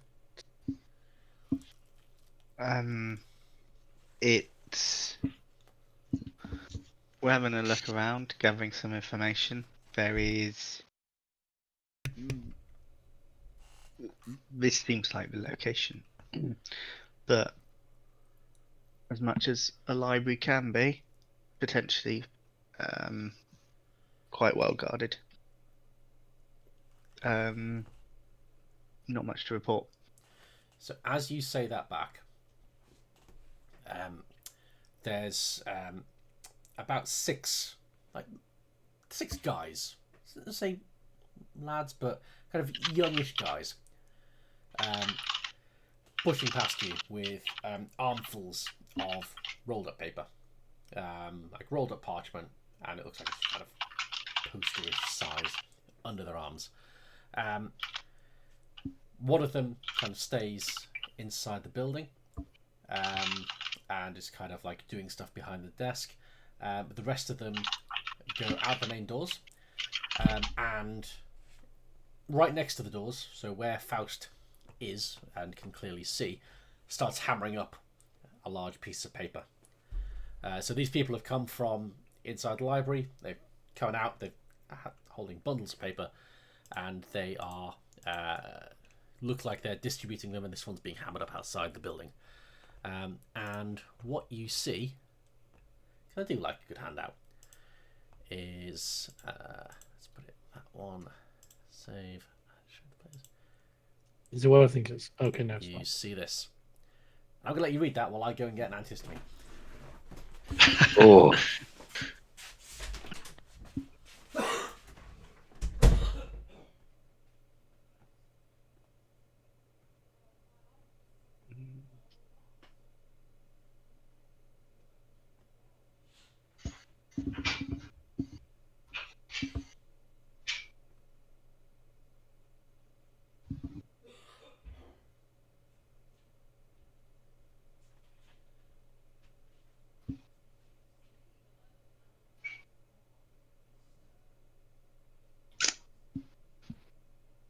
We're having a look around, gathering some information. This seems like the location, but as much as a library can be, potentially quite well guarded. Not much to report. So as you say that back, there's about six guys, let's say lads, but kind of youngish guys, pushing past you with armfuls of rolled up paper, like rolled up parchment, and it looks like it's kind of posterish size under their arms. One of them kind of stays inside the building, and is kind of like doing stuff behind the desk. But the rest of them go out the main doors, and right next to the doors, so where Faust is and can clearly see, starts hammering up a large piece of paper. So these people have come from inside the library. They're coming out. They're holding bundles of paper, and they are look like they're distributing them, and this one's being hammered up outside the building. And what you see, I do like a good handout, is let's put it that one. Save. Is it what I think it's? Okay, no. You see this. I'm gonna let you read that while I go and get an antihistamine. Oh.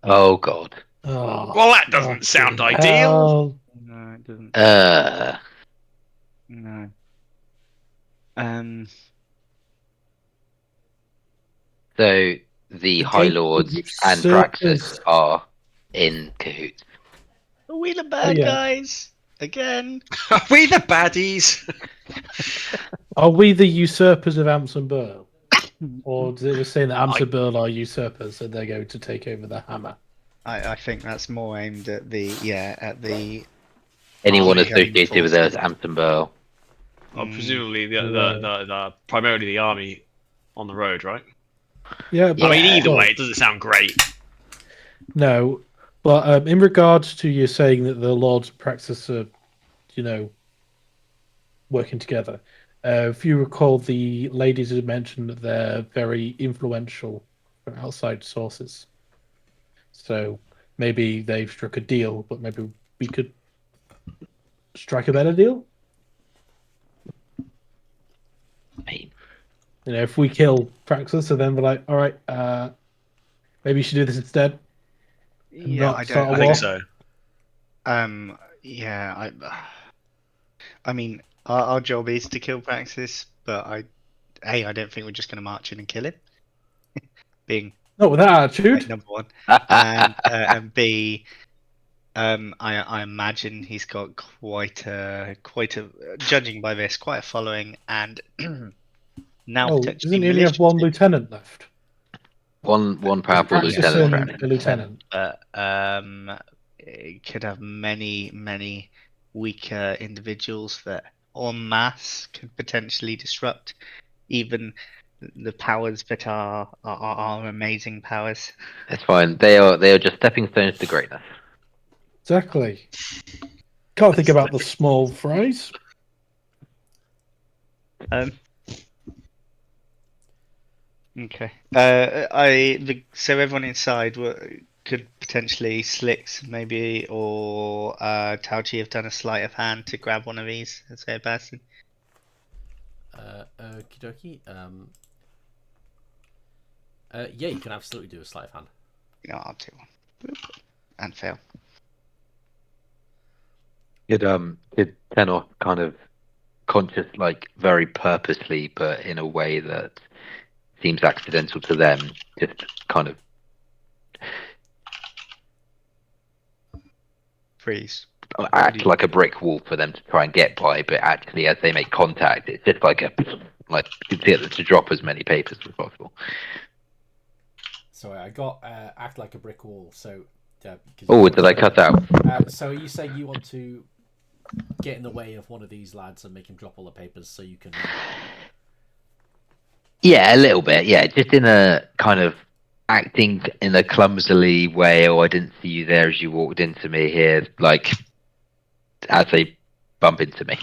Oh God. Oh, Well, that doesn't sound ideal. No, it doesn't. No. So the High Lords and Praxis are in cahoots. Are we the bad guys again? Are we the baddies? Are we the usurpers of Amson Burl? Or does it just say that Amsterdam are usurpers and they're going to take over the hammer? I think that's more aimed at the Anyone army associated with forces. us, Amsterdam. Presumably the primarily the army on the road, right? Yeah, but, I mean, either way, it doesn't sound great. No, but in regards to you saying that the Lord's Praxis are, working together, if you recall, the ladies had mentioned that they're very influential from outside sources. So maybe they've struck a deal, but maybe we could strike a better deal. If we kill Praxis, and then we're like, all right, maybe you should do this instead. Yeah, I think so. Yeah, I mean, our job is to kill Praxis, but I don't think we're just going to march in and kill him. Being not with that attitude. number one, and B, I imagine he's got quite a judging by this, quite a following, and now potentially doesn't he only have one lieutenant left? One powerful Praxis lieutenant. and a lieutenant. It could have many weaker individuals that en masse could potentially disrupt even the powers that are amazing powers. It's fine. They are just stepping stones to greatness. Exactly. Can't think about the small fries. Okay. So everyone inside could potentially Slicks maybe or Tauchi have done a sleight of hand to grab one of these and say a person. Okie dokie. Yeah, you can absolutely do a sleight of hand. Yeah, I'll do one. And fail. Did Tenor kind of conscious, like very purposely, but in a way that seems accidental to them, just kind of Freeze. act like a brick wall for them to try and get by, but actually as they make contact, it's just like you can see it to drop as many papers as possible. Sorry, I got act like a brick wall. So. Did I cut out? So are you saying you want to get in the way of one of these lads and make him drop all the papers so you can? Yeah, a little bit. Yeah, just in a kind of acting in a clumsily way. Oh, I didn't see you there as you walked into me here, like as they bump into me.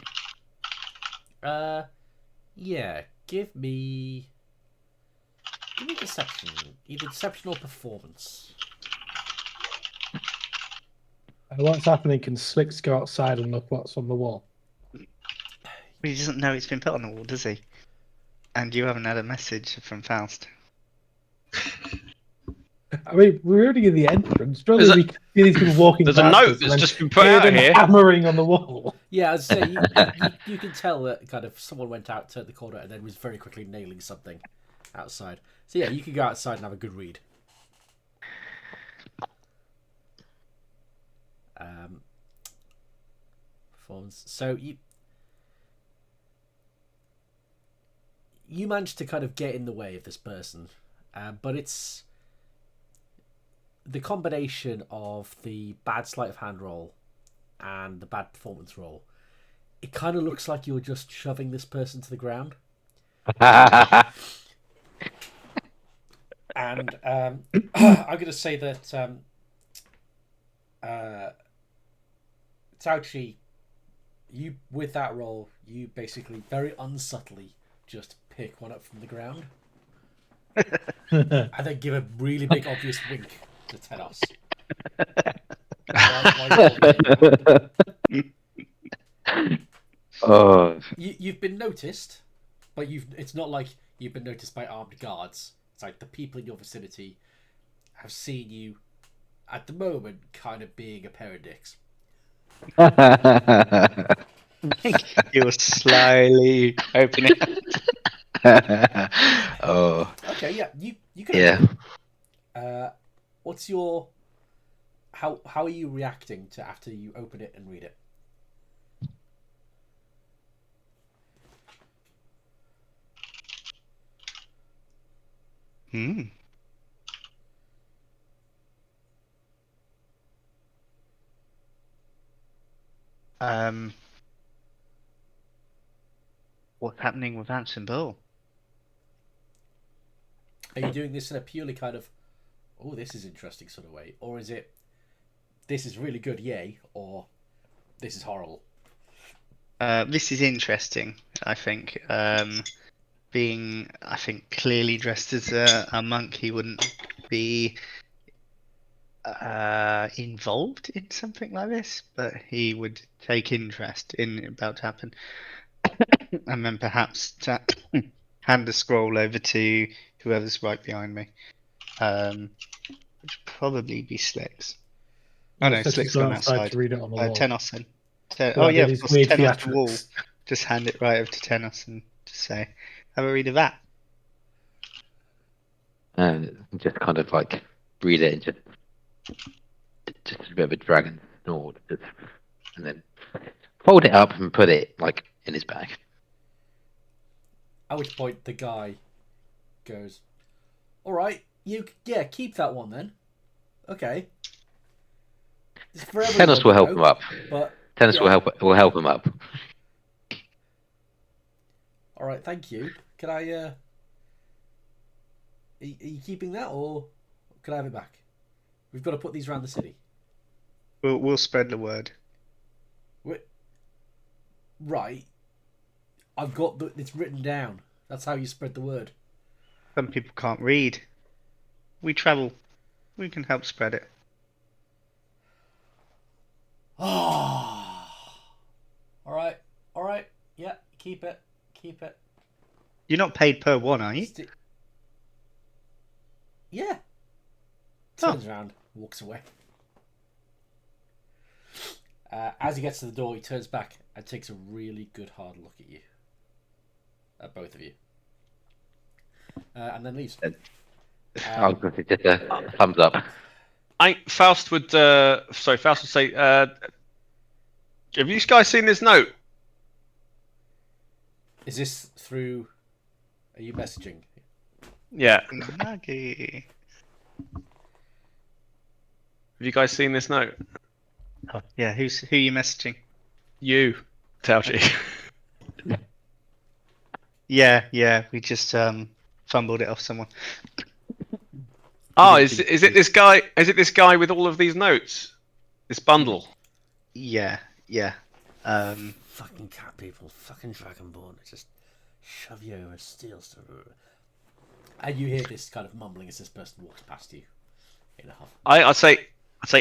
Yeah. Give me deception. Either deception or performance. What's happening? Can Slicks go outside and look what's on the wall? He doesn't know it's been put on the wall, does he? And you haven't had a message from Faust. I mean, we're already in the entrance. Surely we can see these people walking There's a past note us that's and just been put out here. hammering on the wall. Yeah, I'd say you can tell that kind of someone went out to the corner and then was very quickly nailing something outside. So yeah, you can go outside and have a good read. Performance. So you managed to kind of get in the way of this person, but it's the combination of the bad sleight of hand roll and the bad performance roll. It kind of looks like you're just shoving this person to the ground. And I'm going to say that Tauchi, you with that roll, you basically very unsubtly just pick one up from the ground and then give a really big obvious wink to Tenos. You've been noticed, but it's not like you've been noticed by armed guards. It's like the people in your vicinity have seen you at the moment kind of being a pair of dicks. You're slyly opening. Okay, yeah, you can. Yeah. What's your how are you reacting to after you open it and read it? Hmm. What's happening with Anson Bull? Are you doing this in a purely kind of, oh, this is interesting sort of way, or is it, this is really good, yay, or this is horrible? This is interesting, I think. Being, I think, clearly dressed as a monk, he wouldn't be involved in something like this, but he would take interest in about to happen. And then perhaps to hand the scroll over to whoever's right behind me. Which would probably be Slicks. Oh no, Six has Slick's gone gone outside to outside. read it on the wall. Tenos then. Oh Without yeah, doing of his course, weird Tenos the wall. theatrics. Just hand it right over to Tenos and just say, have a read of that. Just kind of like read it and just a bit of a dragon snort, and then fold it up and put it like in his bag. At which point the guy goes, all right, keep that one then. Okay. It's for everyone, Tennis will help him up. But Tennis yeah. will help him up. All right, thank you. Can I? Are you keeping that, or can I have it back? We've got to put these around the city. We'll spread the word. Right. I've got it's written down. That's how you spread the word. Some people can't read. We travel. We can help spread it. Oh. All right. Yeah, keep it. You're not paid per one, are you? Yeah. Turns around, walks away. As he gets to the door, he turns back and takes a really good hard look at you. At both of you. And then leaves. I was going to say just a thumbs up. Faust would say, have you guys seen this note? Is this through? Are you messaging? Yeah. Nuggy. Have you guys seen this note? Oh, yeah, who are you messaging? You, Tauchi. Yeah, we just fumbled it off someone. Oh, is it this guy? Is it this guy with all of these notes? This bundle? Yeah. Fucking cat people, fucking dragonborn, just shove you over, steal stuff. And you hear this kind of mumbling as this person walks past you in a huff. I'd say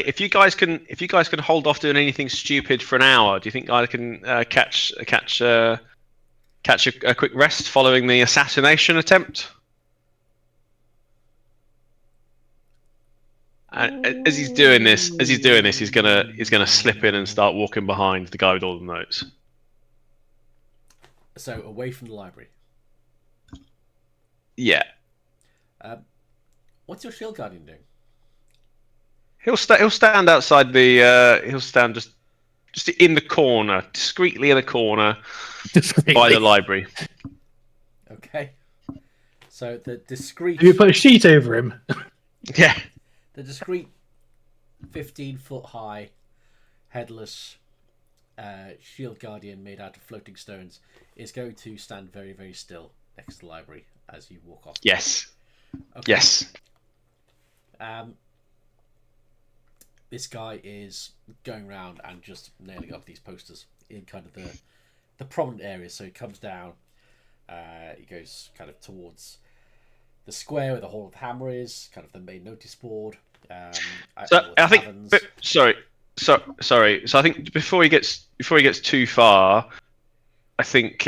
if you guys can hold off doing anything stupid for an hour, do you think I can catch a quick rest following the assassination attempt? And as he's doing this, he's gonna slip in and start walking behind the guy with all the notes. So away from the library. Yeah. What's your shield guardian doing? He'll stand outside the. He'll stand just in the corner, discreetly in the corner, by the library. Okay. So the discreet. Have you put a sheet over him? Yeah. The discreet 15-foot high, headless shield guardian made out of floating stones is going to stand very, very still next to the library as you walk off. Yes. Okay. Yes. This guy is going around and just nailing up these posters in kind of the prominent areas. So he comes down, he goes kind of towards the square where the Hall of the Hammer is, kind of the main notice board. So I think. Sorry. So I think before he gets too far, I think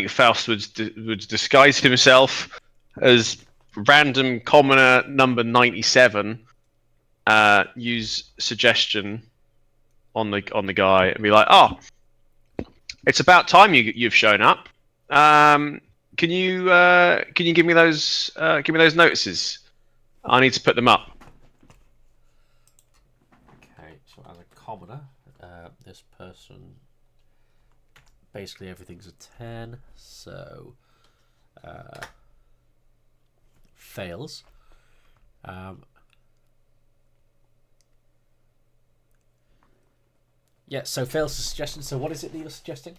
Faust would disguise himself as random commoner number 97. Use suggestion on the guy and be like, "Oh, it's about time you've shown up. Can you give me those notices? I need to put them up." Okay, so as a commoner, this person basically everything's a 10. So fails. Yeah, so fails the suggestion. So what is it that you're suggesting?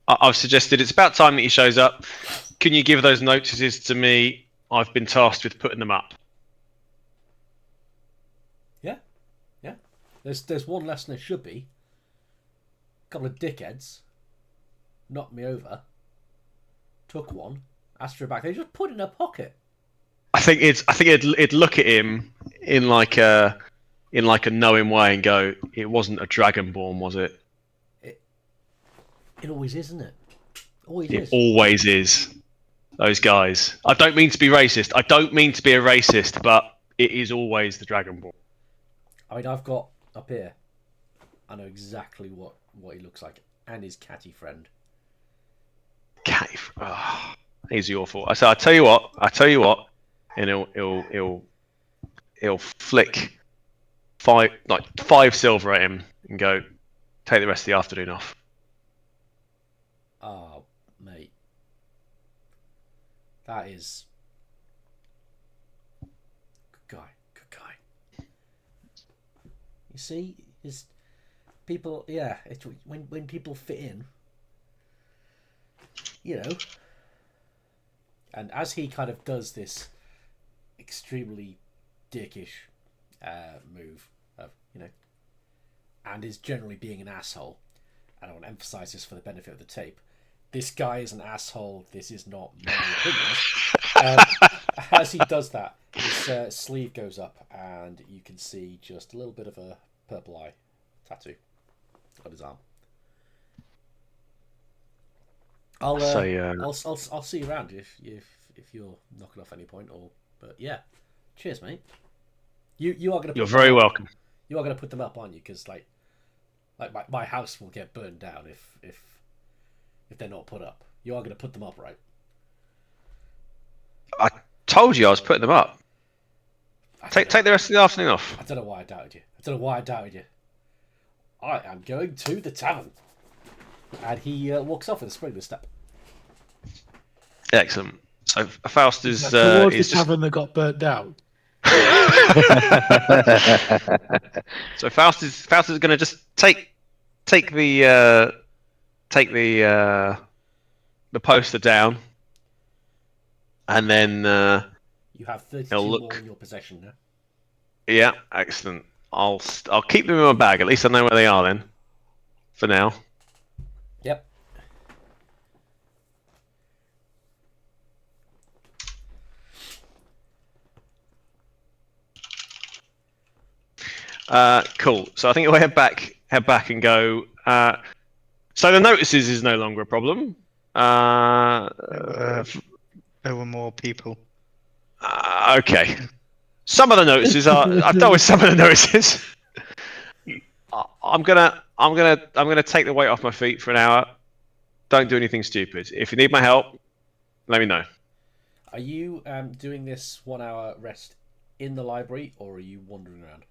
I've suggested it's about time that he shows up. Can you give those notices to me? I've been tasked with putting them up. Yeah. There's one less than there should be. A couple of dickheads knocked me over. Took one. Asked for it back. They just put it in her pocket. I think it'd look at him in like a knowing way and go, "It wasn't a dragonborn, was it?" It always is, isn't it? It always is. Those guys. I don't mean to be racist. I don't mean to be a racist, but it is always the dragonborn. I mean, I've got up here. I know exactly what he looks like, and his catty friend. Catty. Oh, he's your fault. I tell you what. And he'll flick five silver at him and go, take the rest of the afternoon off. Oh, mate. That is good guy. You see, his people. Yeah, it's when people fit in, you know. And as he kind of does this extremely dickish move of, and is generally being an asshole, and I want to emphasize this for the benefit of the tape. This guy is an asshole. This is not my opinion. As he does that, his sleeve goes up, and you can see just a little bit of a purple eye tattoo on his arm. I'll see you around if you're knocking off any point, but yeah, cheers, mate. You are gonna. You're very welcome. You are gonna put them up, aren't you? Because like my house will get burned down if they're not put up. You are gonna put them up, right? I told you I was putting them up. Take the rest of the afternoon off. I don't know why I doubted you. I am going to the tavern. And he walks off with a springless step. Excellent. So Faust is towards the just... tavern that got burnt down. So Faust is going to just take the poster down, and then you have 32 more in your possession now. Yeah, excellent. I'll keep them in my bag. At least I know where they are then. For now. Yep. Cool. So I think we'll head back and go. So the notices is no longer a problem. There were more people. Okay. Some of the notices are. I've dealt with some of the notices. I'm gonna take the weight off my feet for an hour. Don't do anything stupid. If you need my help, let me know. Are you doing this 1 hour rest in the library, or are you wandering around?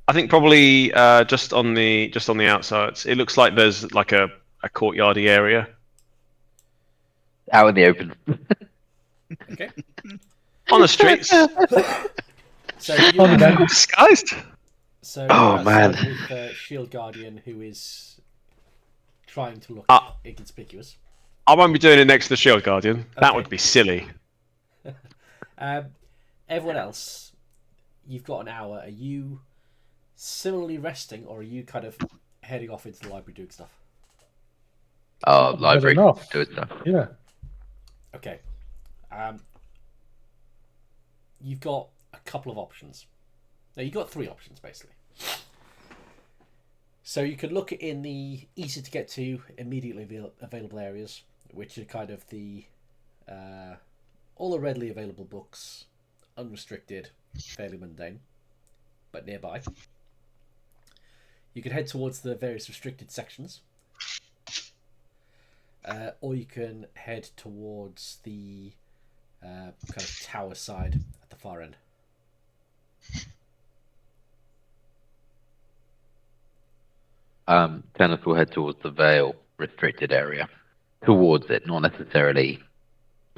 I think probably just on the outskirts. It looks like there's like a courtyardy area. Out in the open. Okay. On the streets. So you disguised. So oh man, with the Shield Guardian, who is trying to look inconspicuous. I won't be doing it next to the Shield Guardian. Okay. That would be silly. Everyone else, you've got an hour. Are you similarly resting, or are you kind of heading off into the library doing stuff? Library doing stuff. Yeah. Okay. You've got a couple of options. No, you've got 3 options basically. So you could look in the easy to get to, immediately available areas, which are kind of the all the readily available books, unrestricted, fairly mundane, but nearby. You could head towards the various restricted sections, or you can head towards the kind of tower side at the far end. Kenneth will head towards the Vale restricted area. Towards it, not necessarily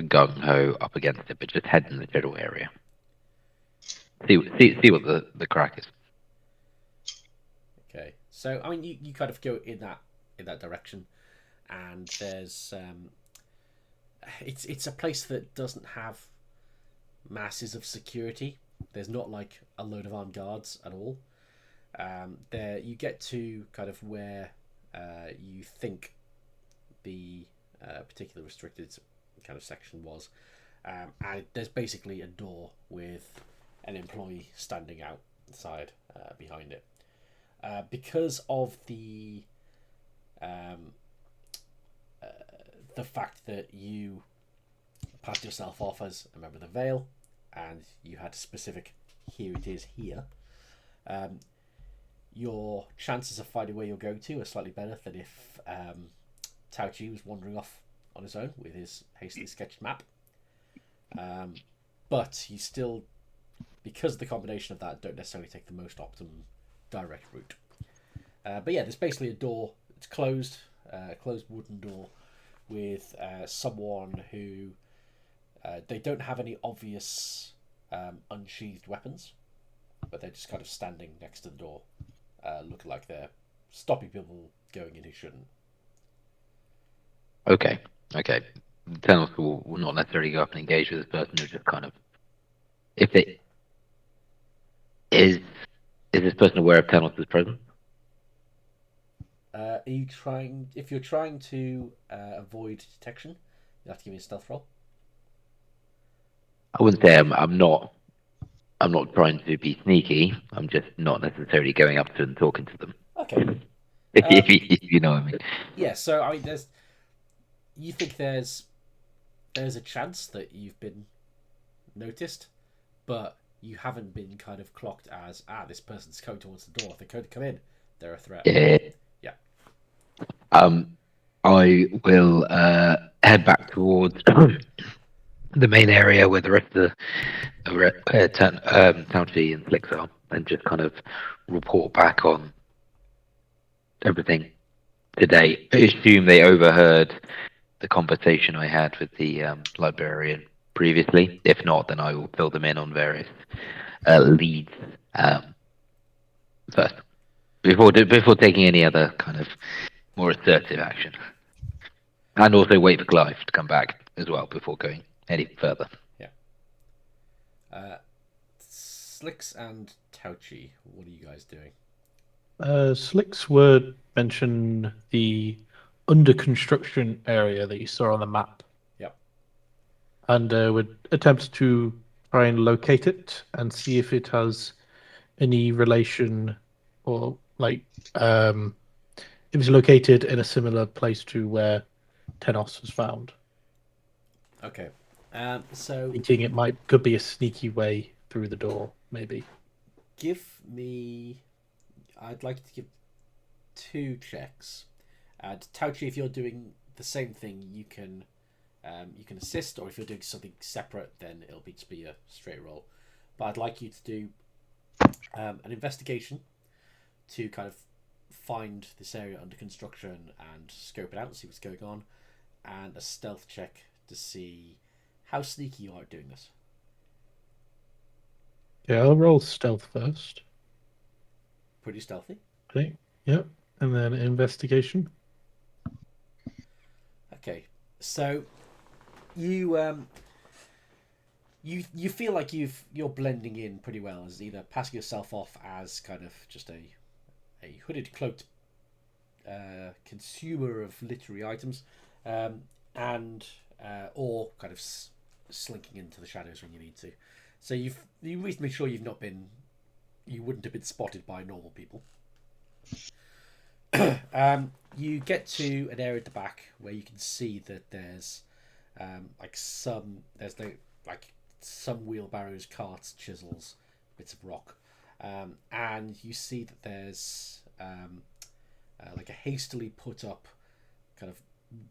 gung ho up against it, but just head in the general area. See what the crack is. Okay, so I mean, you kind of go in that direction, and there's it's a place that doesn't have masses of security. There's not like a load of armed guards at all. There you get to kind of where you think the particular restricted kind of section was, and there's basically a door with an employee standing outside behind it. Because of the fact that you passed yourself off as a member of the Vale, and you had a specific "here it is here," your chances of finding where you're going to are slightly better than if Tao Chi was wandering off on his own with his hastily sketched map. But you still, because of the combination of that, don't necessarily take the most optimum direct route. But yeah, there's basically a door. It's closed, a closed wooden door with someone who they don't have any obvious unsheathed weapons, but they're just kind of standing next to the door, looking like they're stopping people going in who shouldn't. Okay. Tennis will not necessarily go up and engage with this person. They're just kind of, if it is this person aware of Tennis' presence? Are you trying? If you're trying to avoid detection, you have to give me a stealth roll. I wouldn't say I'm not trying to be sneaky. I'm just not necessarily going up to them and talking to them. Okay. If you know what I mean. Yeah. So I mean, you think there's a chance that you've been noticed, but you haven't been kind of clocked as this person's coming towards the door. If they could come in, they're a threat. Yeah. Yeah. I will head back towards the main area where the rest of the County and Flicks are, and just kind of report back on everything today. I assume they overheard the conversation I had with the librarian previously. If not, then I will fill them in on various leads first before taking any other kind of more assertive action, and also wait for Clive to come back as well before going any further. Yeah. Slicks and Tauchi, what are you guys doing? Slicks would mention the under construction area that you saw on the map. Yep. And would attempt to try and locate it and see if it has any relation or like if it's located in a similar place to where Tenos was found. Okay. So Thinking it could be a sneaky way through the door, maybe. give me. I'd like to give 2 checks. Tauchi, if you're doing the same thing, you can assist, or if you're doing something separate, then it'll just be a straight roll. But I'd like you to do an investigation to kind of find this area under construction and scope it out and see what's going on, and a stealth check to see how sneaky you are at doing this. Yeah, I'll roll stealth first. Pretty stealthy. Okay. Yep. And then investigation. Okay, so you you feel like you're blending in pretty well, as either passing yourself off as kind of just a hooded, cloaked consumer of literary items, and or kind of slinking into the shadows when you need to. So you reasonably sure you wouldn't have been spotted by normal people. You get to an area at the back where you can see that there's some wheelbarrows, carts, chisels, bits of rock, and you see that there's like a hastily put up kind of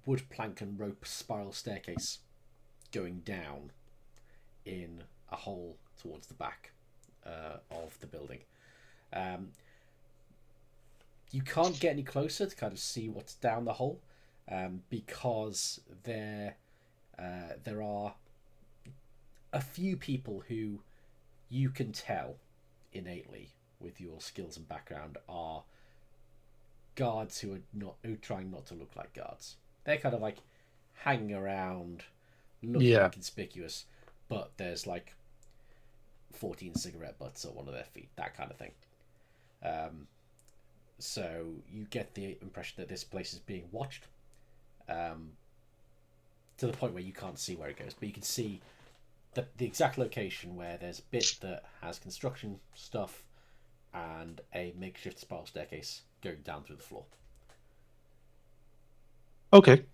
wood plank and rope spiral staircase going down in a hole towards the back of the building. You can't get any closer to kind of see what's down the hole, because there there are a few people who you can tell innately with your skills and background are guards who are trying not to look like guards. They're kind of like hanging around, looking inconspicuous, but there's like 14 cigarette butts at one of their feet, that kind of thing. So you get the impression that this place is being watched, to the point where you can't see where it goes, but you can see the exact location where there's a bit that has construction stuff and a makeshift spiral staircase going down through the floor. Okay.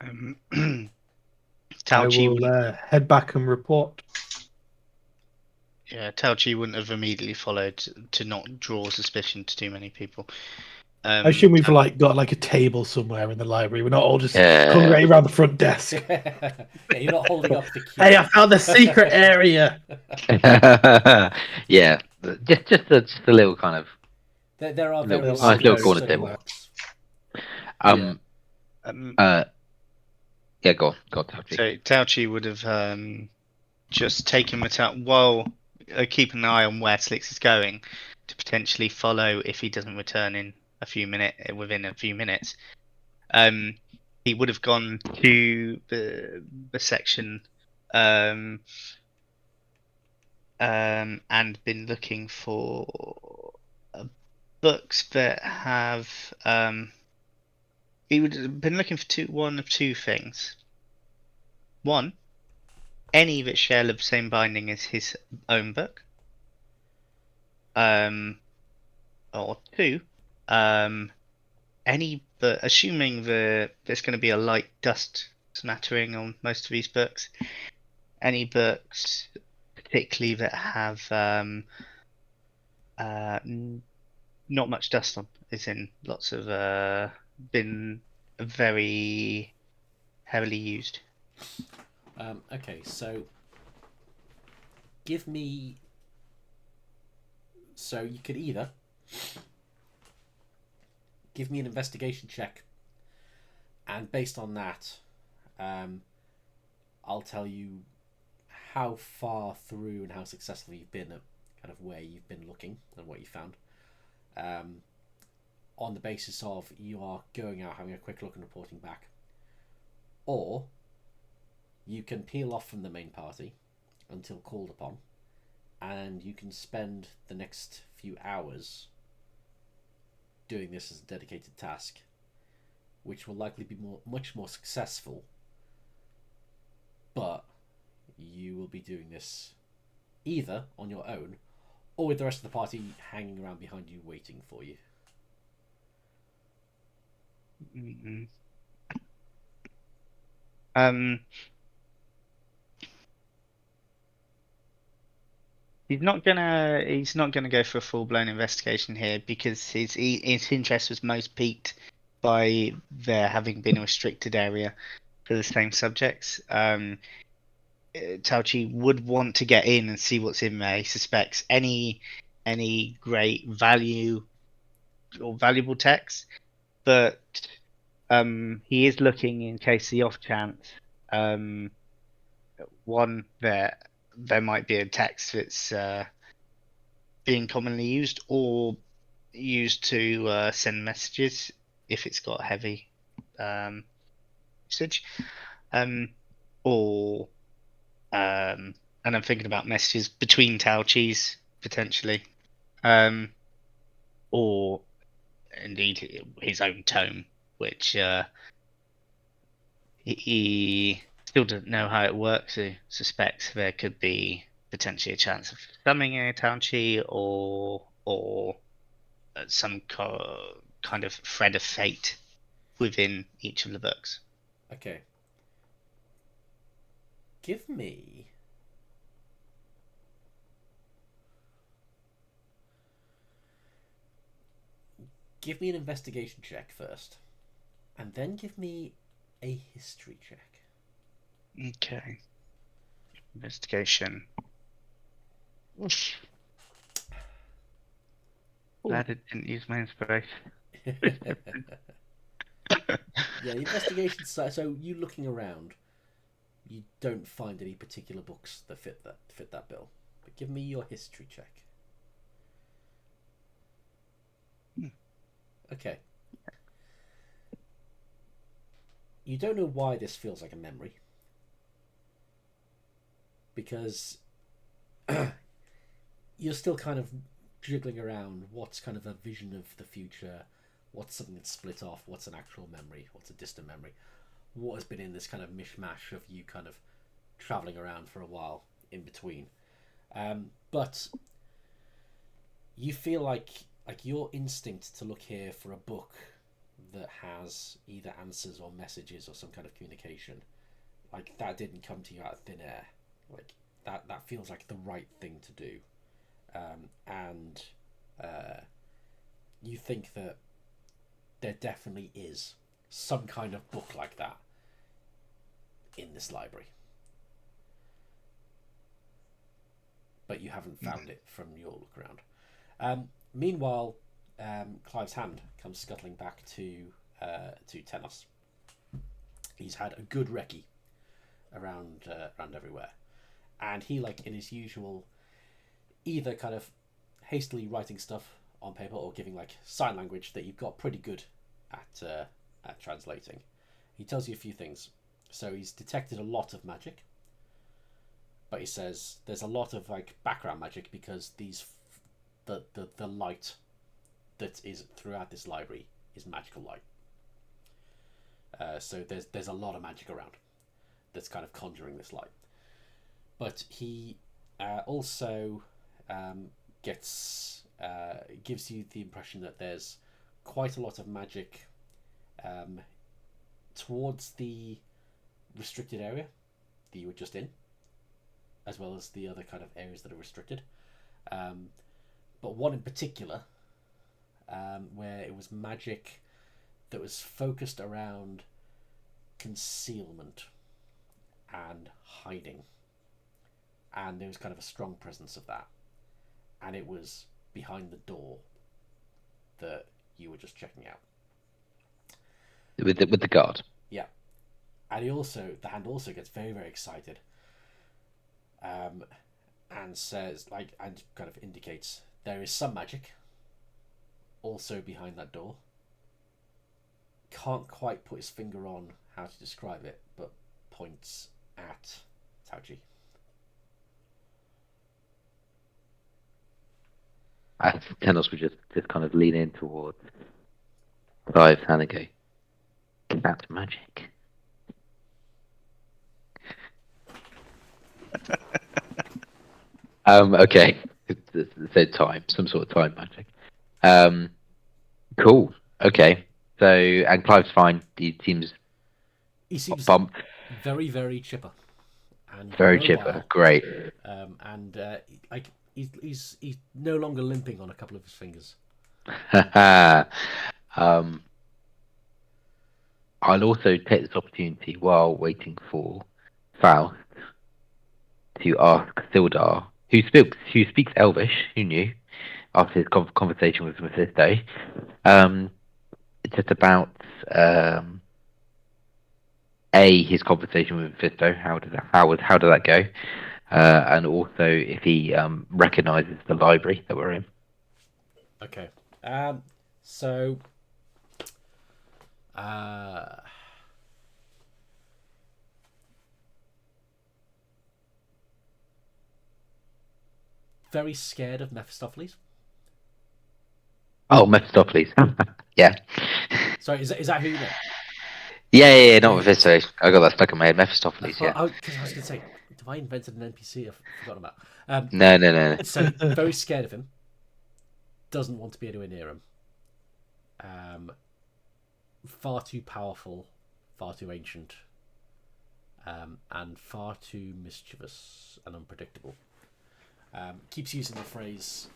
I will head back and report. Yeah, Tauchi wouldn't have immediately followed to not draw suspicion to too many people. I assume we've got like a table somewhere in the library. We're not all just congregating around the front desk. Yeah, you're not holding up the key. Hey, I found the secret area. Yeah, just a little kind of. There are Little various little corner study table. walks. Yeah, go on, Tauchi. So Tauchi would have just taken Mattel while keeping an eye on where Slicks is going to potentially follow if he doesn't return in within a few minutes. He would have gone to the section and been looking for books that have he would have been looking for one of two things. One, any that share the same binding as his own book. Or two, any, but assuming there's going to be a light dust smattering on most of these books, any books particularly that have not much dust on, as in lots of been very heavily used. Okay, so give me. So you could either give me an investigation check, and based on that, I'll tell you how far through and how successful you've been at kind of where you've been looking and what you found. On the basis of you are going out, having a quick look and reporting back. Or you can peel off from the main party until called upon, and you can spend the next few hours doing this as a dedicated task, which will likely be much more successful, but you will be doing this either on your own or with the rest of the party hanging around behind you waiting for you. Mm-hmm. He's not gonna go for a full-blown investigation here because his interest was most piqued by there having been a restricted area for the same subjects. Tauchi would want to get in and see what's in there. He suspects any great value or valuable text, but he is looking in case the off chance one there might be a text that's being commonly used or used to send messages if it's got heavy usage, or and I'm thinking about messages between Tauchis potentially, or indeed his own tome, which he still doesn't know how it works. He suspects there could be potentially a chance of summoning a Tauchi or some kind of thread of fate within each of the books. Okay. Give me an investigation check first, and then give me a history check. Okay. Investigation. Glad it didn't use my inspiration. Yeah, investigation. So you looking around, you don't find any particular books that fit that bill. But give me your history check. Okay. You don't know why this feels like a memory. Because you're still kind of jiggling around what's kind of a vision of the future, what's something that's split off, what's an actual memory, what's a distant memory, what has been in this kind of mishmash of you kind of travelling around for a while in between. But you feel like your instinct to look here for a book that has either answers or messages or some kind of communication, like that didn't come to you out of thin air. Like that feels like the right thing to do. And you think that there definitely is some kind of book like that in this library, but you haven't found it from your look around. Meanwhile, Clive's hand comes scuttling back to Tenos. He's had a good recce around everywhere, and he, like in his usual, either kind of hastily writing stuff on paper or giving like sign language that you've got pretty good at translating. He tells you a few things. So he's detected a lot of magic, but he says there's a lot of like background magic because the light that is throughout this library is magical light. So there's a lot of magic around that's kind of conjuring this light. But he also gives you the impression that there's quite a lot of magic towards the restricted area that you were just in, as well as the other kind of areas that are restricted. But one in particular, where it was magic that was focused around concealment and hiding. And there was kind of a strong presence of that. And it was behind the door that you were just checking out. With the guard. Yeah. And the hand also gets very, very excited. And says, and kind of indicates there is some magic also behind that door. Can't quite put his finger on how to describe it, but points at Tauchi. Tenos would just kind of lean in towards Clive's hand and go, "That's magic." Okay. So some sort of time magic. Cool. Okay. So, and Clive's fine. He seems bumped. Very, very chipper. And Very mobile. chipper. Great. And he's no longer limping on a couple of his fingers. I'll also take this opportunity while waiting for Faust to ask Sildar, who speaks Elvish, who knew, after his conversation with Mephisto, just about his conversation with Mephisto. How did that go? And also if he recognizes the library that we're in. Okay. So. Very scared of Mephistopheles. Oh, Mephistopheles. Yeah. Sorry, is that who you know? Yeah, not Mephisto. I got that stuck in my head. Mephistopheles, yeah. Because I was going to say, have I invented an NPC I've forgotten about? No. So, very scared of him. Doesn't want to be anywhere near him. Far too powerful, far too ancient, and far too mischievous and unpredictable. Keeps using the phrase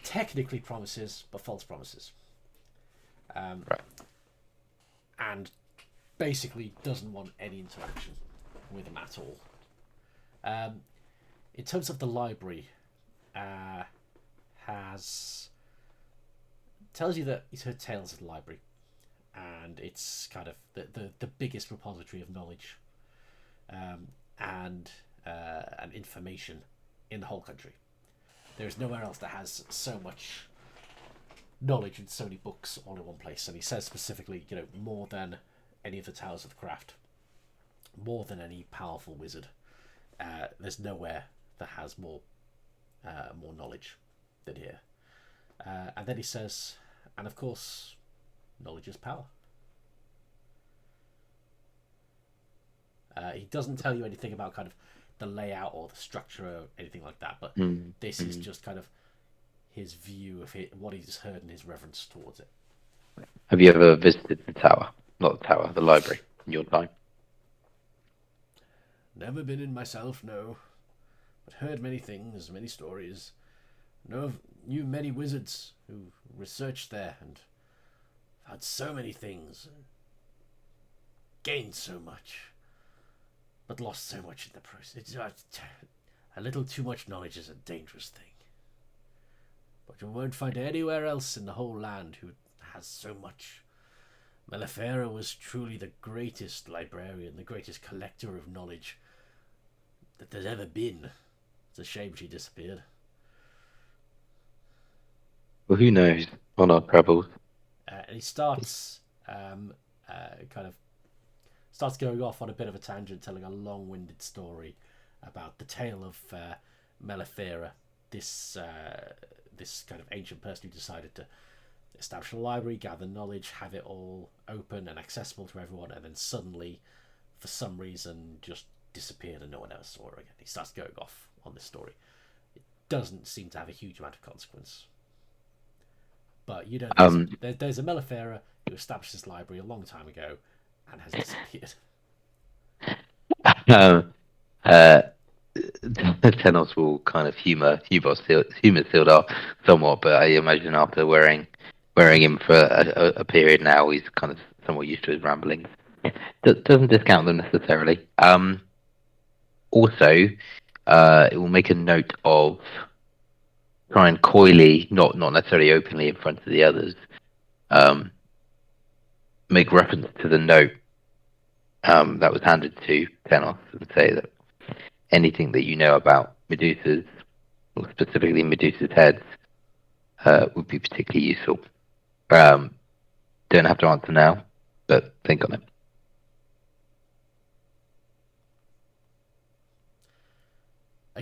technically promises, but false promises. Right. And basically doesn't want any interaction with him at all. In terms of the library, tells you that he's heard tales of the library, and it's kind of the biggest repository of knowledge and information in the whole country. There is nowhere else that has so much knowledge and so many books all in one place. And he says specifically, more than any of the Towers of the Craft, more than any powerful wizard. There's nowhere that has more knowledge than here. And then he says, and of course, knowledge is power. He doesn't tell you anything about kind of the layout or the structure or anything like that, but this is just kind of his view of it, what he's heard and his reverence towards it. Have you ever visited the tower? Not the tower, the library, in your time? Never been in myself, no. But heard many things, many stories. Knew many wizards who researched there and had so many things. Gained so much. But lost so much in the process. A little too much knowledge is a dangerous thing. But you won't find anywhere else in the whole land who has so much. Mellifera was truly the greatest librarian, the greatest collector of knowledge that there's ever been. It's a shame she disappeared. Well, who knows on our travels? And he starts starts going off on a bit of a tangent, telling a long-winded story about the tale of Mellifera, this kind of ancient person who decided to establish a library, gather knowledge, have it all open and accessible to everyone, and then suddenly, for some reason, just disappeared and no one ever saw her again. He starts going off on this story. It doesn't seem to have a huge amount of consequence. But there's a Mellifera who established this library a long time ago and has disappeared. Tenos will kind of humor Sildar somewhat, but I imagine after wearing him for a period now, he's kind of somewhat used to his ramblings. Doesn't discount them necessarily. Also, it will make a note of try and coyly, not necessarily openly in front of the others, make reference to the note that was handed to Tenos and say that anything that you know about Medusas, or specifically Medusa's heads, would be particularly useful. Don't have to answer now, but think on it.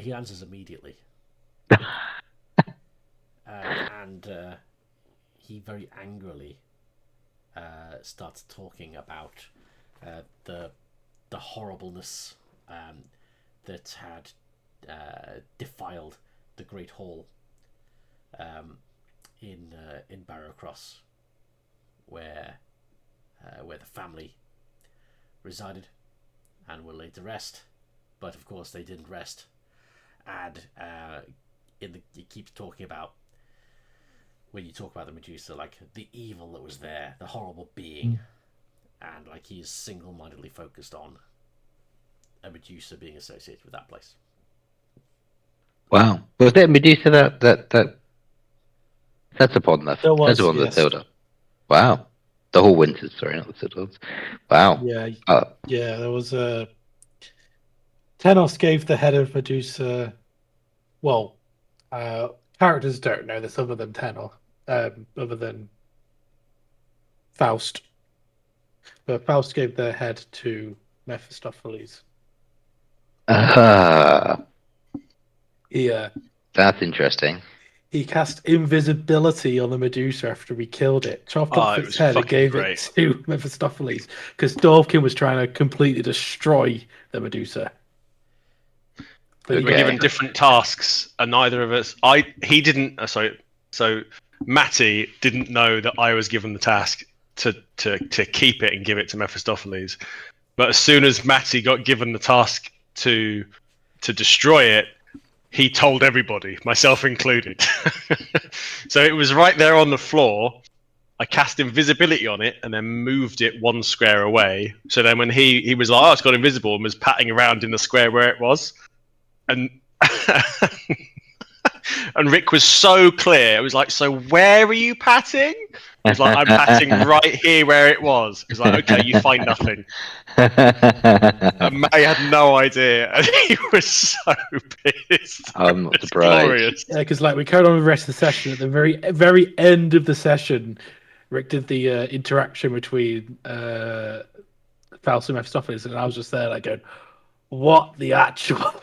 He answers immediately. And he very angrily starts talking about the horribleness that had defiled the Great Hall in Barrowcross, where the family resided and were laid to rest. But of course they didn't rest, and he keeps talking about, when you talk about the Medusa, like the evil that was there, the horrible being, and like he's single-mindedly focused on a Medusa being associated with that place. Wow, was there a Medusa that sets upon the Sildar? Wow, the whole Winters, sorry, not the Sildars. Wow. Yeah, there was a. Tenos gave the head of Medusa. Well, characters don't know this other than Tenos, other than Faust. But Faust gave the head to Mephistopheles. Yeah. That's interesting. He cast invisibility on the Medusa after we killed it, chopped off its head and gave it to Mephistopheles, because Dovkin was trying to completely destroy the Medusa. But we're given different tasks, and neither of us. He didn't. So Matty didn't know that I was given the task to keep it and give it to Mephistopheles. But as soon as Matty got given the task to destroy it, he told everybody, myself included. So it was right there on the floor. I cast invisibility on it and then moved it one square away. So then when he was like, "Oh, it's got invisible," and was patting around in the square where it was. And And Rick was so clear. It was like, so where are you patting? It was like, I'm patting right here where it was. It was like, okay, you find nothing. And May had no idea, and he was so pissed. I'm not It's surprised. glorious. Yeah, because like we carried on with the rest of the session. At the very end of the session, Rick did the interaction between Faust and Mephistopheles, and I was just there like going, "What the actual?"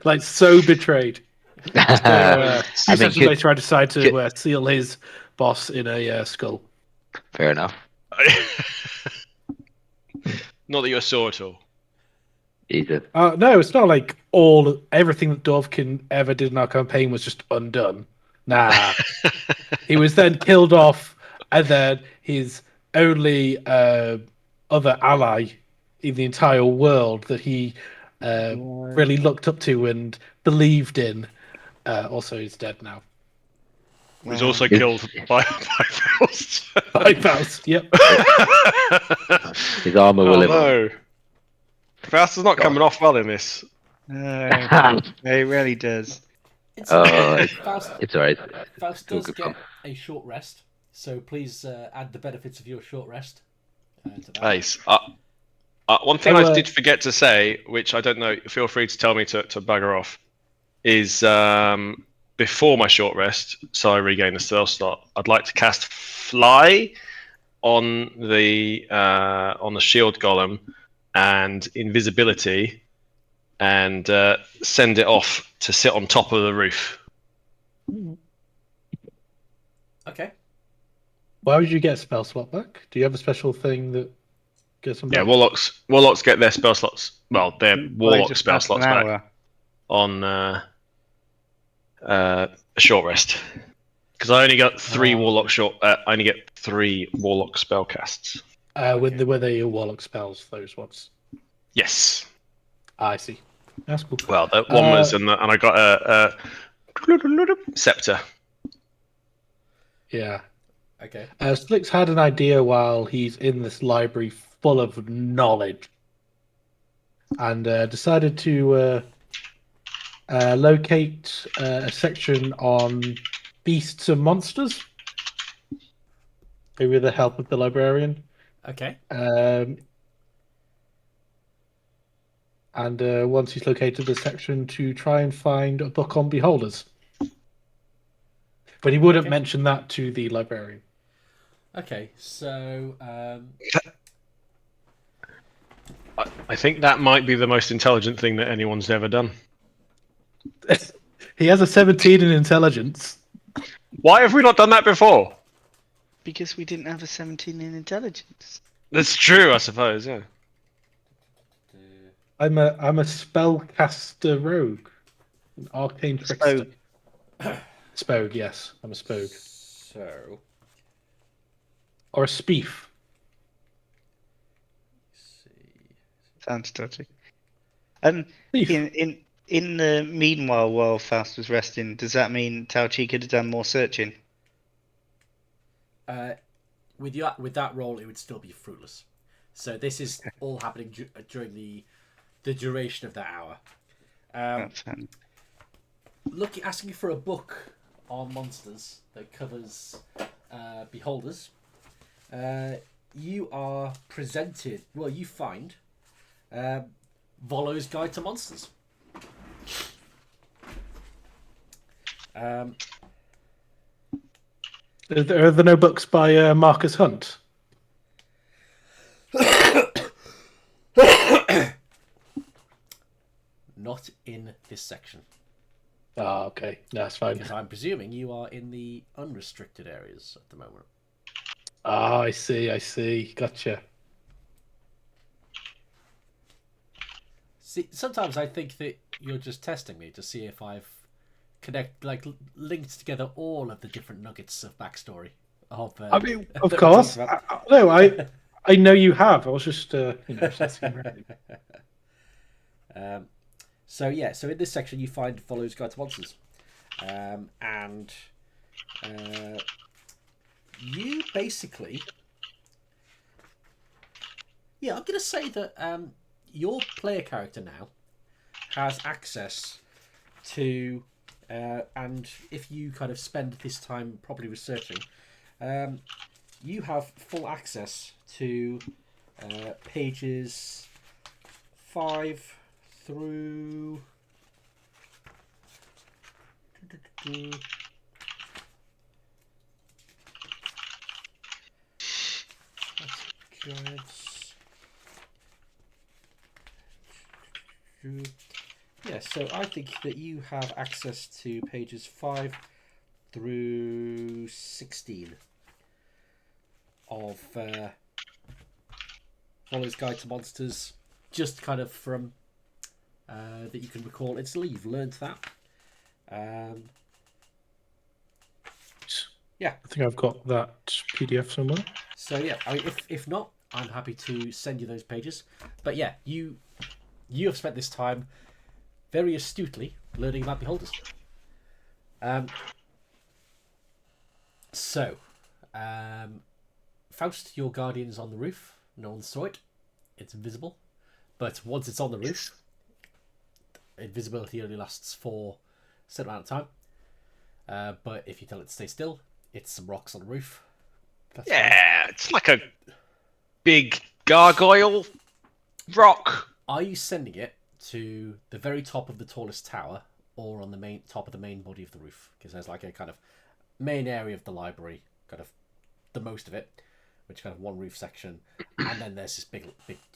Like so betrayed. So, I two mean, sessions later, I decided to good- seal his boss in a skull. Fair enough. Not that you saw at all. Jesus. No, it's not like everything that Dovkin ever did in our campaign was just undone. Nah, he was then killed off, and then his only other ally in the entire world that he really looked up to and believed in also is dead now. Was also killed by Faust. By Faust, yep. His armor will live on. No. Faust is not coming off well in this. No, it really does. Faust, It's alright. Faust It's all does good get fun. a short rest, so please add the benefits of your short rest to that. Nice. One thing I did forget to say, which I don't know, feel free to tell me to bugger off, is before my short rest, so I regain the stealth slot, I'd like to cast Fly on the shield golem and invisibility, and send it off to sit on top of the roof. Okay. Why would you get a spell slot back? Do you have a special thing that gets them back? Yeah, warlocks get their spell slots. Well, their warlock just spell passed an slots back hour. on a short rest, because I only got three warlock short. I only get 3 warlock spell casts. Were they your warlock spells? Those ones. Yes. I see. That's cool. Well, the one was and I got a scepter. Yeah. Okay. Slicks had an idea while he's in this library full of knowledge, and decided to locate a section on beasts and monsters. Maybe with the help of the librarian. Okay. And once he's located the section, to try and find a book on beholders. But he wouldn't mention that to the librarian. Okay, so I think that might be the most intelligent thing that anyone's ever done. He has a 17 in intelligence. Why have we not done that before? Because we didn't have a 17 in intelligence. That's true, I suppose. Yeah. I'm a spellcaster rogue, an arcane trickster. Spogue, yes, I'm a spogue. So Or a spief. Sounds dodgy. And Thief. in the meanwhile, while Faust was resting, does that mean Tao Chi could have done more searching? with that roll, it would still be fruitless. So this is all happening during the duration of that hour. Asking for a book on monsters that covers beholders. You are presented. Well, you find Volo's Guide to Monsters. Are there no books by Marcus Hunt? Not in this section. Ah, okay. That's fine. Because I'm presuming you are in the unrestricted areas at the moment. Ah, I see. Gotcha. See, sometimes I think that you're just testing me to see if I've linked together all of the different nuggets of backstory. I mean, of course. I know you have. I was just, assessing around. So in this section you find Volo's Guide to Monsters, and you basically, I'm gonna say that your player character now has access to, and if you kind of spend this time properly researching, you have full access to pages 5 through. Giants. Yeah, so I think that you have access to pages 5 through 16 of Waller's Guide to Monsters, just kind of from that you can recall. Instantly, you've learned that. Yeah, I think I've got that PDF somewhere. so yeah, I mean, if not, I'm happy to send you those pages. But yeah, you have spent this time very astutely learning about beholders. So, Faust, your guardian's on the roof. No one saw it. It's invisible. But once it's on the roof, invisibility only lasts for a certain amount of time. But if you tell it to stay still, it's some rocks on the roof. That's fine. It's like a big gargoyle rock. Are you sending it to the very top of the tallest tower, or on the main top of the main body of the roof? Because there's like a kind of main area of the library, kind of the most of it, which kind of one roof section, and then there's this big,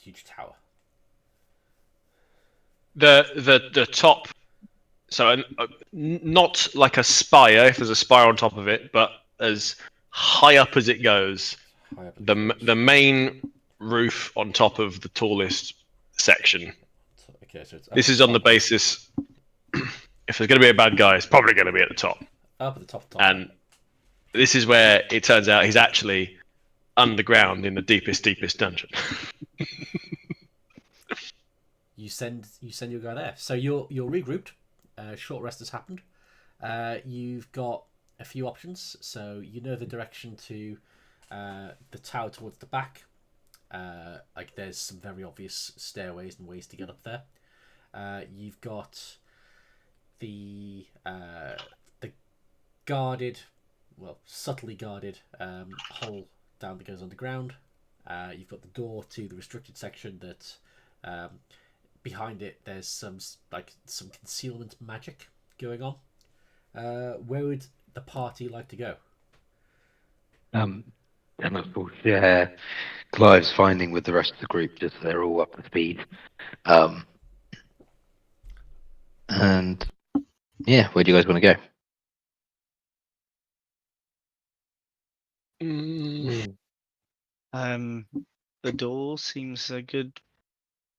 huge tower. The top. So not like a spire, if there's a spire on top of it, but as high up as it goes. The main roof on top of the tallest section. Okay, so it's this is on the basis. If there's going to be a bad guy, it's probably going to be at the top. Up at the top. And this is where it turns out he's actually underground in the deepest dungeon. You send your guy there. So you're regrouped. Short rest has happened. You've got a few options. So you know the direction to the tower towards the back. Like there's some very obvious stairways and ways to get up there. You've got the guarded, well, subtly guarded hole down that goes underground. You've got the door to the restricted section that behind it there's some concealment magic going on. Where would the party like to go? And of course, yeah, Clive's finding with the rest of the group, just they're all up to speed. And yeah, where do you guys want to go? The door seems a good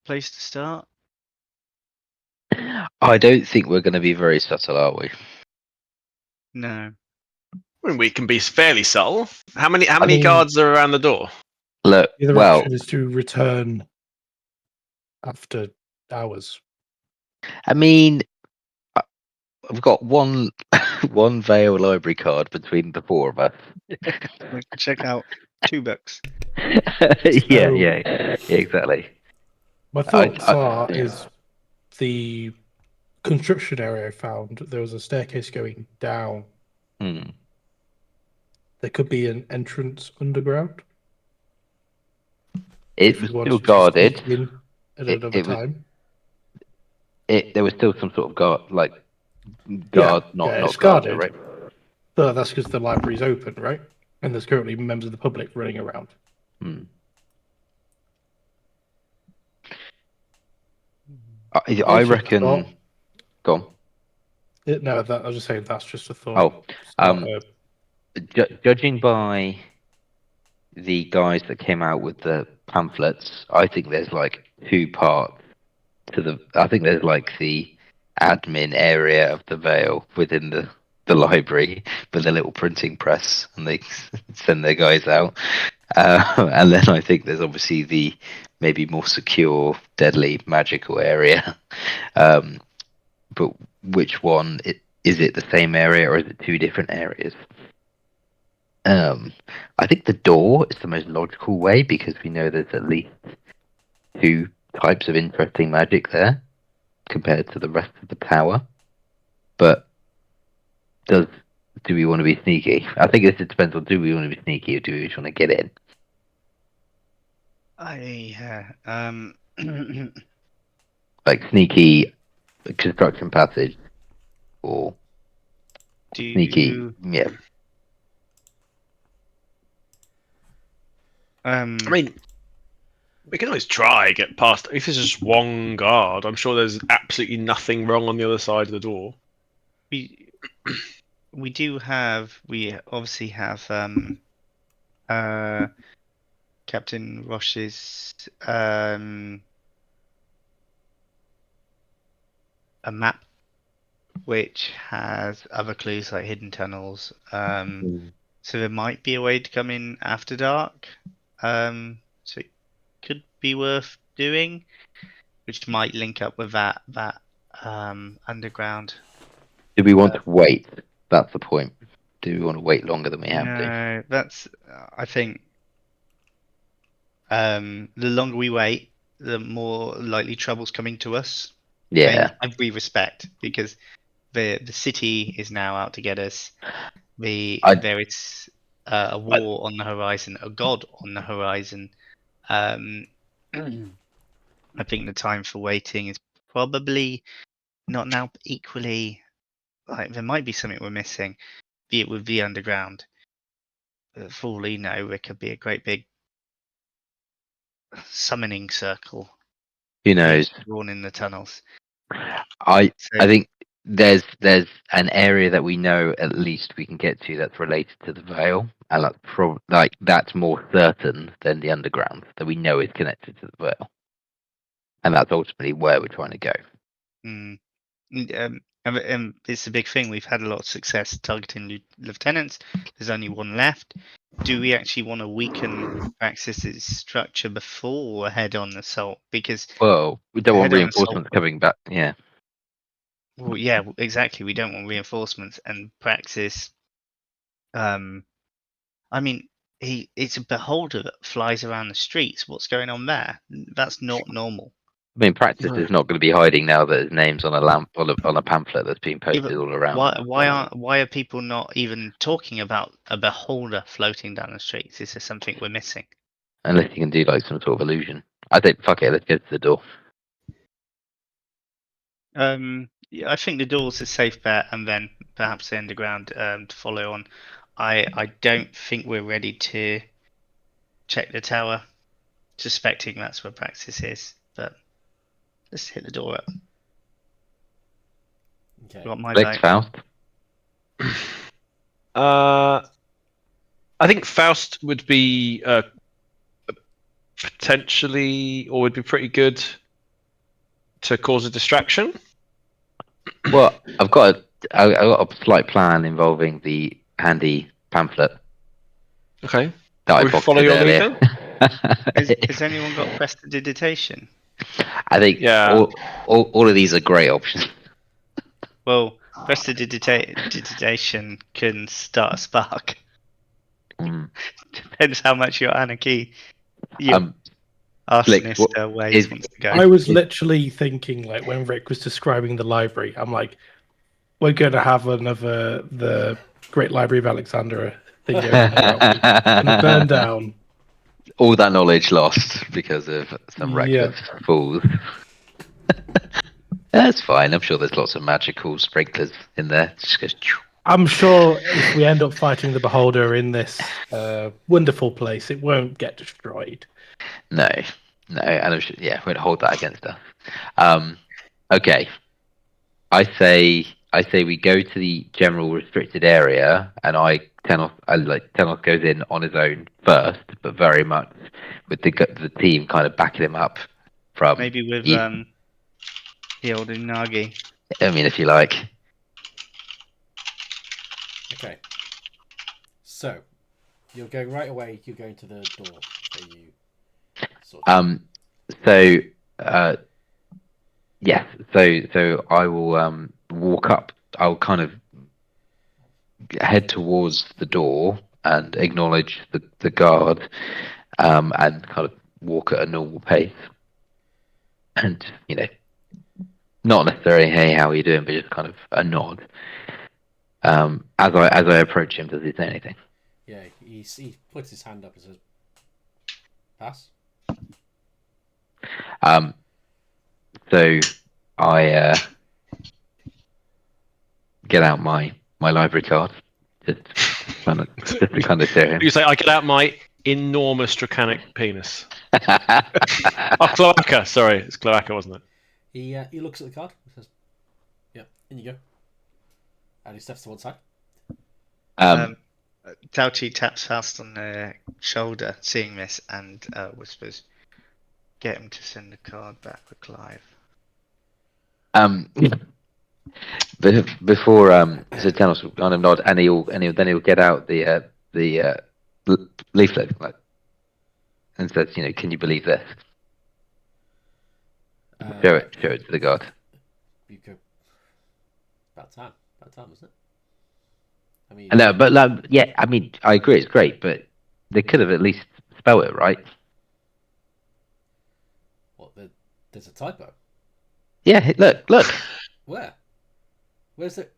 place to start. I don't think we're going to be very subtle, are we? No. I mean, we can be fairly subtle. How many guards are around the door? Look, The other well, option is to return after hours. I mean, I've got one Vale library card between the four of us. We can check out 2 books. Yeah, exactly. My thoughts is the construction area I found. There was a staircase going down. There could be an entrance underground. It was still guarded. At another time. There was still some sort of guard, not guarded. Right? But that's because the library's open, right? And there's currently members of the public running around. I reckon. Go on. I was just saying that's just a thought. Judging by the guys that came out with the pamphlets, I think there's like 2 parts to the. I think there's like the admin area of the Vale within the library with a little printing press, and they send their guys out. And then I think there's obviously the maybe more secure, deadly, magical area. But which one is it? The same area or is it 2 different areas? I think the door is the most logical way because we know there's at least 2 types of interesting magic there compared to the rest of the tower. But do we want to be sneaky? I think it depends on do we want to be sneaky or do we just want to get in? Like sneaky construction passage or sneaky, yeah. I mean, we can always try get past. If it's just one guard, I'm sure there's absolutely nothing wrong on the other side of the door. We obviously have Captain Roche's a map which has other clues like hidden tunnels. So there might be a way to come in after dark. So it could be worth doing, which might link up with that underground. Do we want to wait? That's the point. Do we want to wait longer than we have to? No, that's I think the longer we wait, the more likely trouble's coming to us. Yeah. In every respect, because the city is now out to get us. There is a war on the horizon, a god on the horizon. I think the time for waiting is probably not now equally. Like there might be something we're missing, be it with the underground. For all we know, it could be a great big summoning circle. Who knows? Drawn in the tunnels. I think there's an area that we know at least we can get to that's related to the Vale, and that's more certain than the underground that we know is connected to the Vale, and that's ultimately where we're trying to go. And it's a big thing. We've had a lot of success targeting lieutenants. There's only one left. Do we actually want to weaken Praxis's structure before a head-on assault? Because we don't want reinforcements coming back. Yeah. Well, yeah, exactly. We don't want reinforcements, and Praxis. I mean, it's a beholder that flies around the streets. What's going on there? That's not normal. I mean, Praxis is not going to be hiding now that his name's on a pamphlet that's being posted all around. Why are people not even talking about a beholder floating down the streets? Is there something we're missing? Unless you can do like some sort of illusion. I think fuck it. Let's go to the door. Yeah, I think the door's a safe bet, and then perhaps the underground to follow on. I don't think we're ready to check the tower, suspecting that's where Praxis is, but let's hit the door up. Okay. Got my Next, Faust. I think Faust would be potentially, or would be pretty good to cause a distraction. Well, I've got a slight plan involving the handy pamphlet. Okay. That I follow your lead then? Has anyone got prestidigitation? I think all of these are great options. Well, prestidigitation can start a spark. Depends how much your anarchy, arsonist ways wants to go. I was literally thinking, like, when Rick was describing the library, I'm like, we're going to have the Great Library of Alexandria thing going on and burn down. All that knowledge lost because of some reckless fools. That's fine. I'm sure there's lots of magical sprinklers in there. Just goes, I'm sure if we end up fighting the Beholder in this wonderful place, it won't get destroyed. No, and I'm sure, we'll hold that against us. Okay, I say we go to the general restricted area, and Tenos goes in on his own first, but very much with the team kind of backing him up from maybe with the old Unagi. I mean, if you like. Okay. So, you're going right away. You're going to the door. Yes. So I will walk up. I'll kind of head towards the door and acknowledge the guard, and kind of walk at a normal pace, and not necessarily "Hey, how are you doing?" but just kind of a nod. As I approach him, does he say anything? Yeah, he puts his hand up and says, "Pass." So I get out my library card, just to kind of show him. You say, I get out my enormous draconic penis. Oh, cloaca. Sorry, it's cloaca, wasn't it? He looks at the card and says, "Yep, in you go." And he steps to one side. Tauchi taps Faust on the shoulder, seeing this, and whispers, "Get him to send the card back with Clive." Before so Tanos will kind of nod, and then he'll get out the leaflet, like, and says, "Can you believe this?" Show it to the guard. You go. About time, wasn't it? I mean, No, but yeah, I mean, I agree, it's great, but they could have at least spelled it right. what? There's a typo. Yeah, look. Where? Where's it?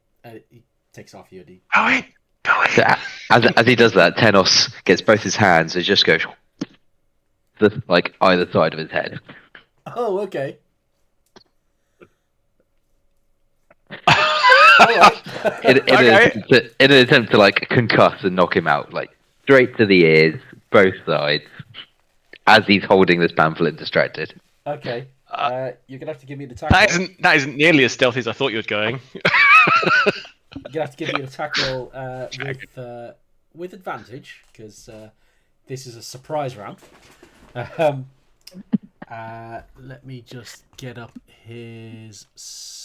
He takes off your D. So, as he does that, Tenos gets both his hands and just goes like either side of his head. Oh, okay. All right. In an attempt to like concuss and knock him out, like straight to the ears, both sides, as he's holding this pamphlet distracted. Okay. You're gonna have to give me an attack. That isn't nearly as stealthy as I thought you were going. You're gonna have to give me an attack roll with advantage, because this is a surprise round. Let me just get up his stats.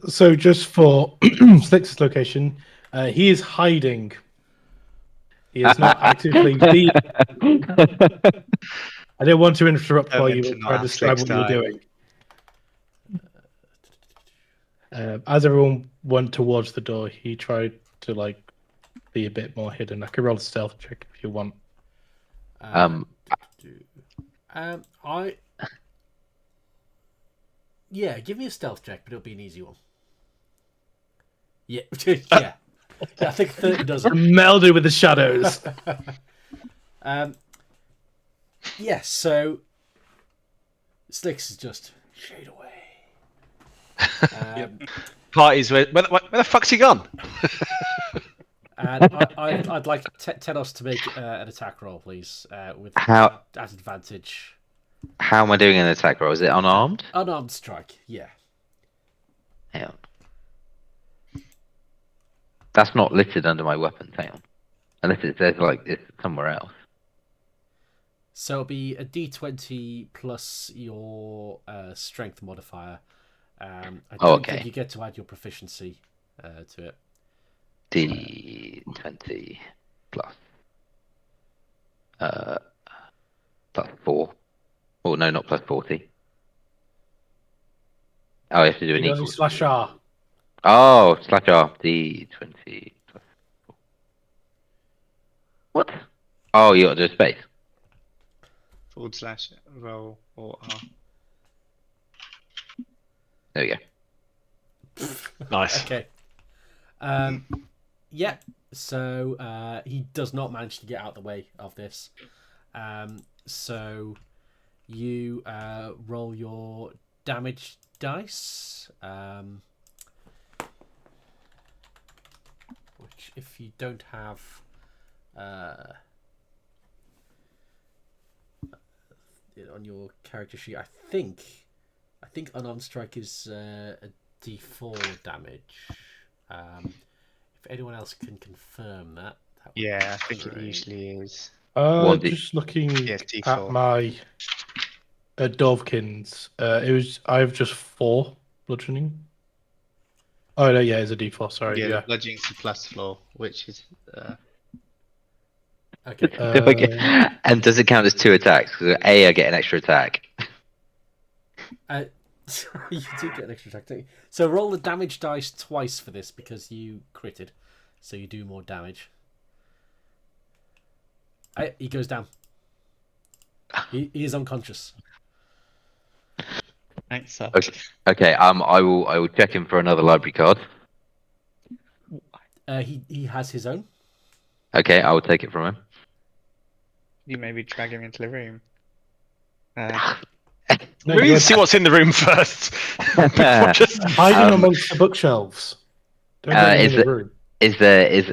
So just for Slick's location, he is hiding. He is not actively being. I didn't want to interrupt while you were trying to describe what you were doing. As everyone went towards the door, he tried to be a bit more hidden. I could roll a stealth check if you want. Give me a stealth check, but it'll be an easy one. Yeah, yeah. I think 30 does it. Melded with the shadows. Yes, so Slicks is just shade away. Parties where the fuck's he gone? And I'd like Tenos to make an attack roll, please, with at advantage. How am I doing an attack roll? Is it unarmed? Unarmed strike, yeah. Hang on. That's not listed under my weapons. Hang on. Unless it says it's somewhere else. So it'll be a D20 plus your strength modifier. I don't think you get to add your proficiency to it. D20 plus 4. Oh no, not plus 40. Oh, you have to do an equal. Slash R. Oh, slash R. D20 plus 4. What? Oh, you got to do a space. / roll or R. There we go. Nice. Okay. Yeah. So he does not manage to get out of the way of this. So you roll your damage dice. Which, if you don't have on your character sheet, I think unarmed strike is a D4 damage. If anyone else can confirm that would be I think great. it usually is. Just looking at my Dovekins, I have just 4 bludgeoning. Oh no, yeah, it's a D4. Sorry, yeah. Bludgeoning's the +4, which is. Okay. And does it count as 2 attacks? Because I get an extra attack. You do get an extra attack, don't you? So roll the damage dice twice for this because you critted, so you do more damage. He goes down. He is unconscious. Thanks, sir. Okay. I will check him for another library card. He has his own. Okay, I will take it from him. You maybe drag him into the room. No, We need you're to see what's in the room first. Before just hiding amongst the bookshelves. Don't let him in the room. Is there is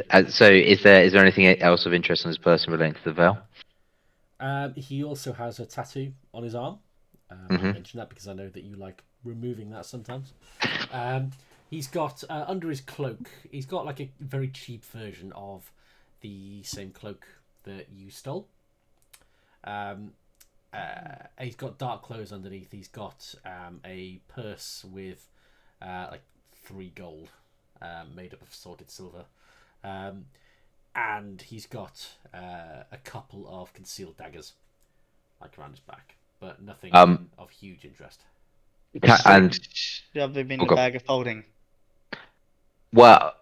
there anything else of interest in this person relating to the veil? He also has a tattoo on his arm. I mention that because I know that you like removing that sometimes. He's got under his cloak. He's got like a very cheap version of the same cloak that you stole. He's got dark clothes underneath. He's got a purse with like 3 gold made up of sorted silver. And he's got a couple of concealed daggers like around his back, but nothing of huge interest. And have they been in the bag of holding? Well,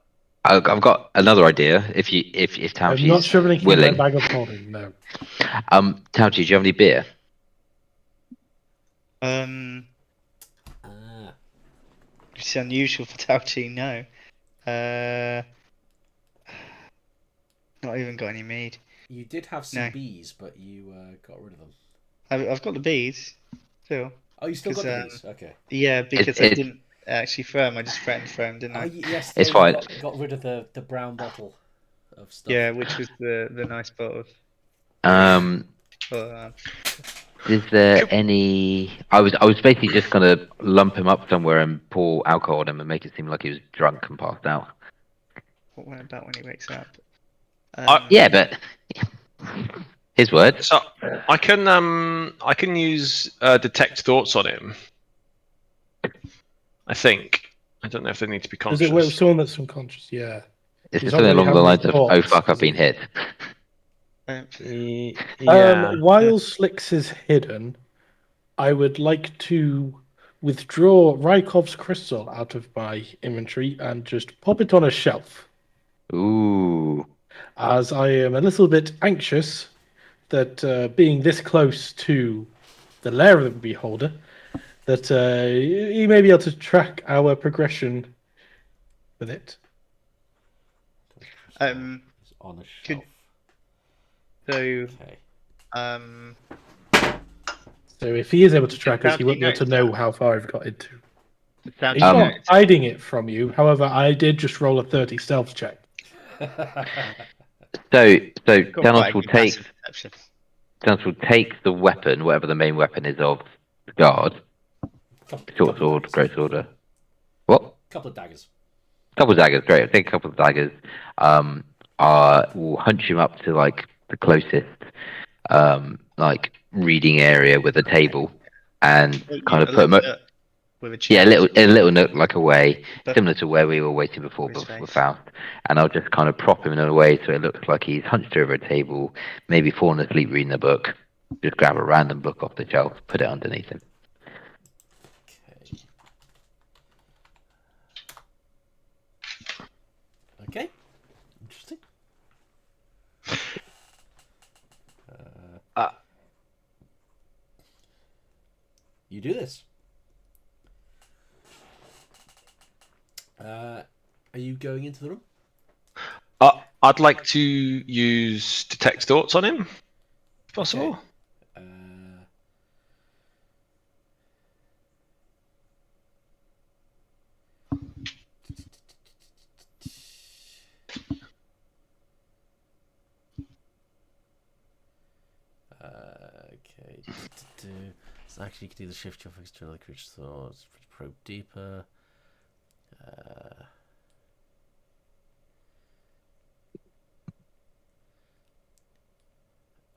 I've got another idea. If I'm Tauchi's not sure anything willing. in that bag of holding. No. Tauchi, do you have any beer? It's unusual for Tauchi. No. Not even got any mead. You did have some bees, but you got rid of them. I've got the bees still. Oh, you still got the bees? Okay. Yeah, because I didn't actually throw them. I just threatened to throw them, didn't I? Yes, it's you fine. got rid of the brown bottle of stuff. Yeah, which was the nice bottle. Is there any? I was basically just gonna lump him up somewhere and pour alcohol on him and make it seem like he was drunk and passed out. What about when he wakes up? Yeah, but his word. So I can use detect thoughts on him. I think. I don't know if they need to be conscious. Does it work with someone that's unconscious? Yeah. It's something along the lines of "Oh fuck, I've been hit." Yeah. While Slix is hidden, I would like to withdraw Rykov's crystal out of my inventory and just pop it on a shelf. Ooh. As I am a little bit anxious that being this close to the lair of the beholder, that he may be able to track our progression with it. On a shelf. So if he is able to track us, he won't be able to know how far I've got into. He's not not hiding it from you. However, I did just roll a 30 stealth check. So Thanos will take the weapon, whatever the main weapon is of the guard. Short sword, great sword. What? Couple of daggers. Couple of daggers, great. I'll take a couple of daggers. We'll hunch him up to like the closest like reading area with a table and kind of put him up. Yeah, a little nook like away, similar to where we were waiting before Faust. And I'll just kind of prop him in a way so it looks like he's hunched over a table, maybe fallen asleep reading a book. Just grab a random book off the shelf, put it underneath him. Okay. Interesting. You do this. Are you going into the room? I'd like to use detect thoughts on him, if possible. Okay. Okay. So actually, you can do the shift your focus to another creature's thoughts. Probe deeper.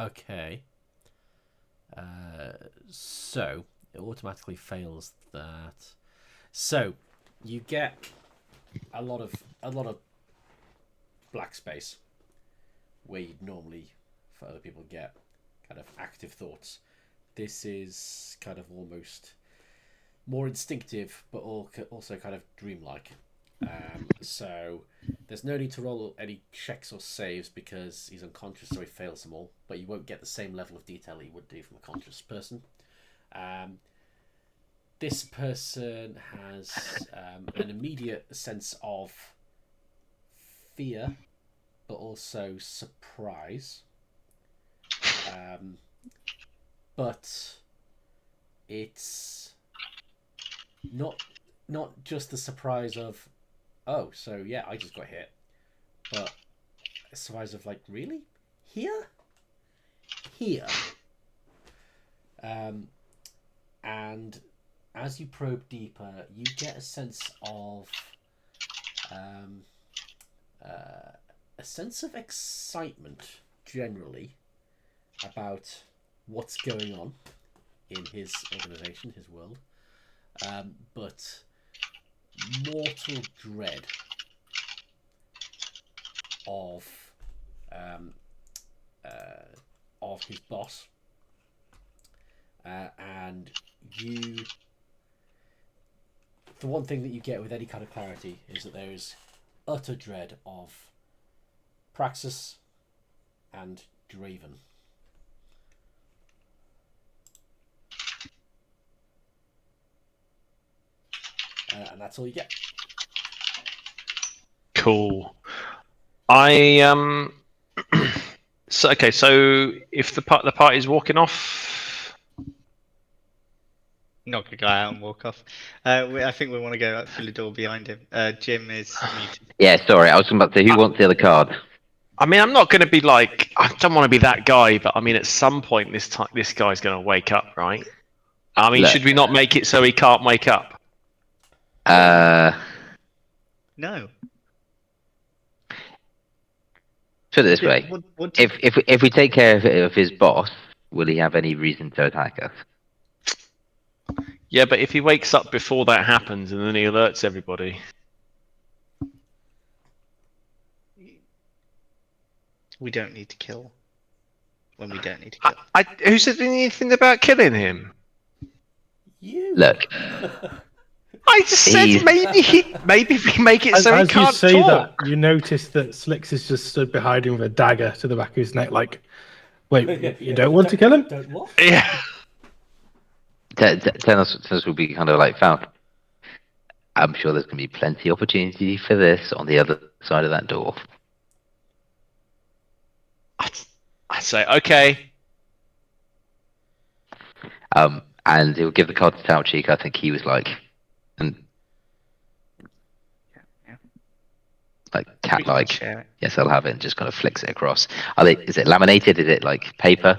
Okay. So it automatically fails that. So you get a lot of black space where you'd normally, for other people, get kind of active thoughts. This is kind of almost more instinctive, but also kind of dreamlike. So there's no need to roll any checks or saves because he's unconscious, so he fails them all. But you won't get the same level of detail that you would do from a conscious person. this person has an immediate sense of fear, but also surprise. But it's not just the surprise of, oh, so yeah, I just got hit, but a surprise of like, really? Here? And as you probe deeper, you get a sense of excitement generally about what's going on in his organization, his world, but mortal dread of his boss, and you. The one thing that you get with any kind of clarity is that there is utter dread of Praxis and Draven. And that's all you get. Cool. So okay, so if the party's walking off, knock the guy out and walk off. I think we want to go up through the door behind him. Jim is muted. Yeah, sorry, I was about to say, who wants the other card? I mean, I'm not going to be like, I don't want to be that guy, but I mean, at some point, this guy's going to wake up, right? I mean, Look. should we not make it so he can't wake up? No. Put it this way: What if we take care of his boss, will he have any reason to attack us? Yeah, but if he wakes up before that happens and then he alerts everybody. we don't need to kill when we don't need to kill. Who said anything about killing him? You Look. I just said maybe we make it so he As you can't say talk. that, you notice that Slicks is just stood behind him with a dagger to the back of his neck, like, wait, you don't want to kill him? Don't what? Yeah. Tennis will be kind of like found. I'm sure there's going to be plenty of opportunity for this on the other side of that door. I say okay. And he'll give the card to Talcheek. I think he was like, cat-like. Share it. Yes, I'll have it. And just kind of flicks it across. Is it laminated? Is it like paper?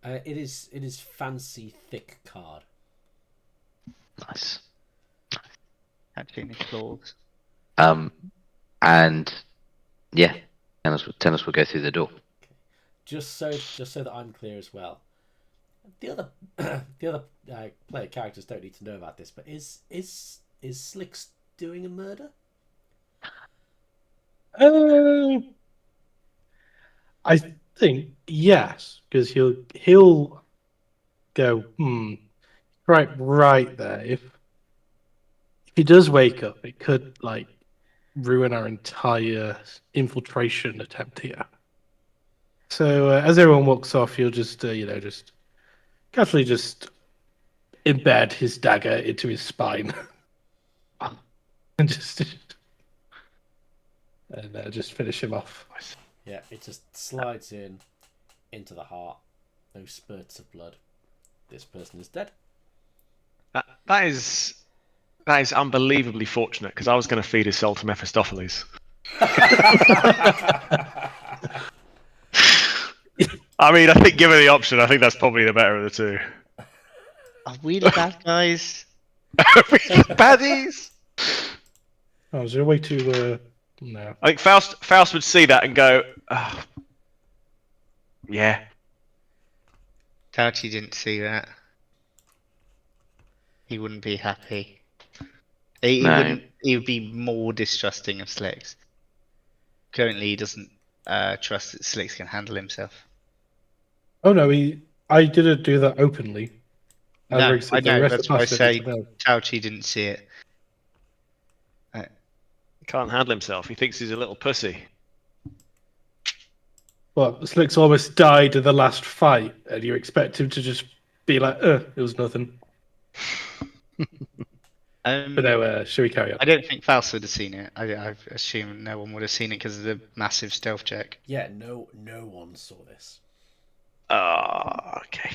It is fancy thick card. Nice. Actually, in his claws. And yeah, Tennis will go through the door. Just so that I'm clear as well. The other player characters don't need to know about this, but is Slicks doing a murder? I think yes, because he'll go, right there. If he does wake up, it could like ruin our entire infiltration attempt here. So as everyone walks off, you'll just just casually just embed his dagger into his spine and just finish him off. Yeah, it just slides into the heart. No spurts of blood. This person is dead. That is unbelievably fortunate because I was going to feed his soul to Mephistopheles. I mean, I think given the option, I think that's probably the better of the two. Are we the bad guys? Are we the baddies? Oh, is there a way to no? I think Faust would see that and go, oh, yeah. Tauchi didn't see that. He wouldn't be happy. He wouldn't. He would be more distrusting of Slicks. Currently, he doesn't trust that Slicks can handle himself. Oh no, I didn't do that openly. No, I know. That's why I say Tauchi didn't see it. He can't handle himself. He thinks he's a little pussy. Well, Slicks almost died in the last fight, and you expect him to just be like, it was nothing. But no, should we carry on? I don't think Faust would have seen it. I assume no one would have seen it because of the massive stealth check. Yeah, no one saw this. Okay.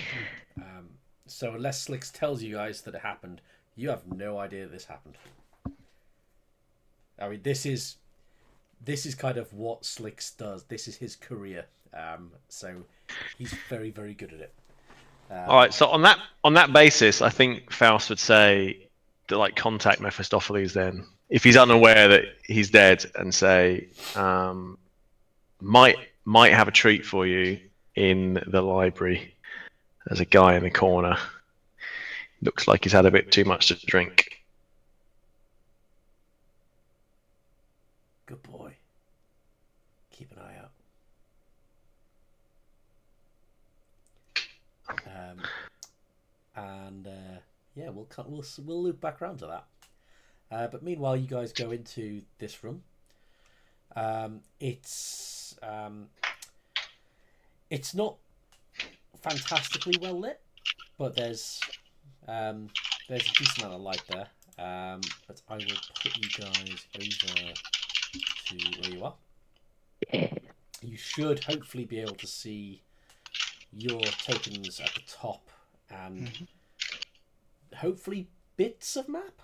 So unless Slicks tells you guys that it happened, you have no idea this happened. I mean, this is kind of what Slicks does. This is his career. So he's very, very good at it. All right. So on that basis, I think Faust would say to like contact Mephistopheles then, if he's unaware that he's dead, and say, might have a treat for you in the library. There's a guy in the corner. Looks like he's had a bit too much to drink. Good boy. Keep an eye out. Yeah, we'll loop back around to that. But meanwhile, you guys go into this room. It's not fantastically well lit, but there's a decent amount of light there. But I will put you guys over to where you are. You should hopefully be able to see your tokens at the top and hopefully bits of map.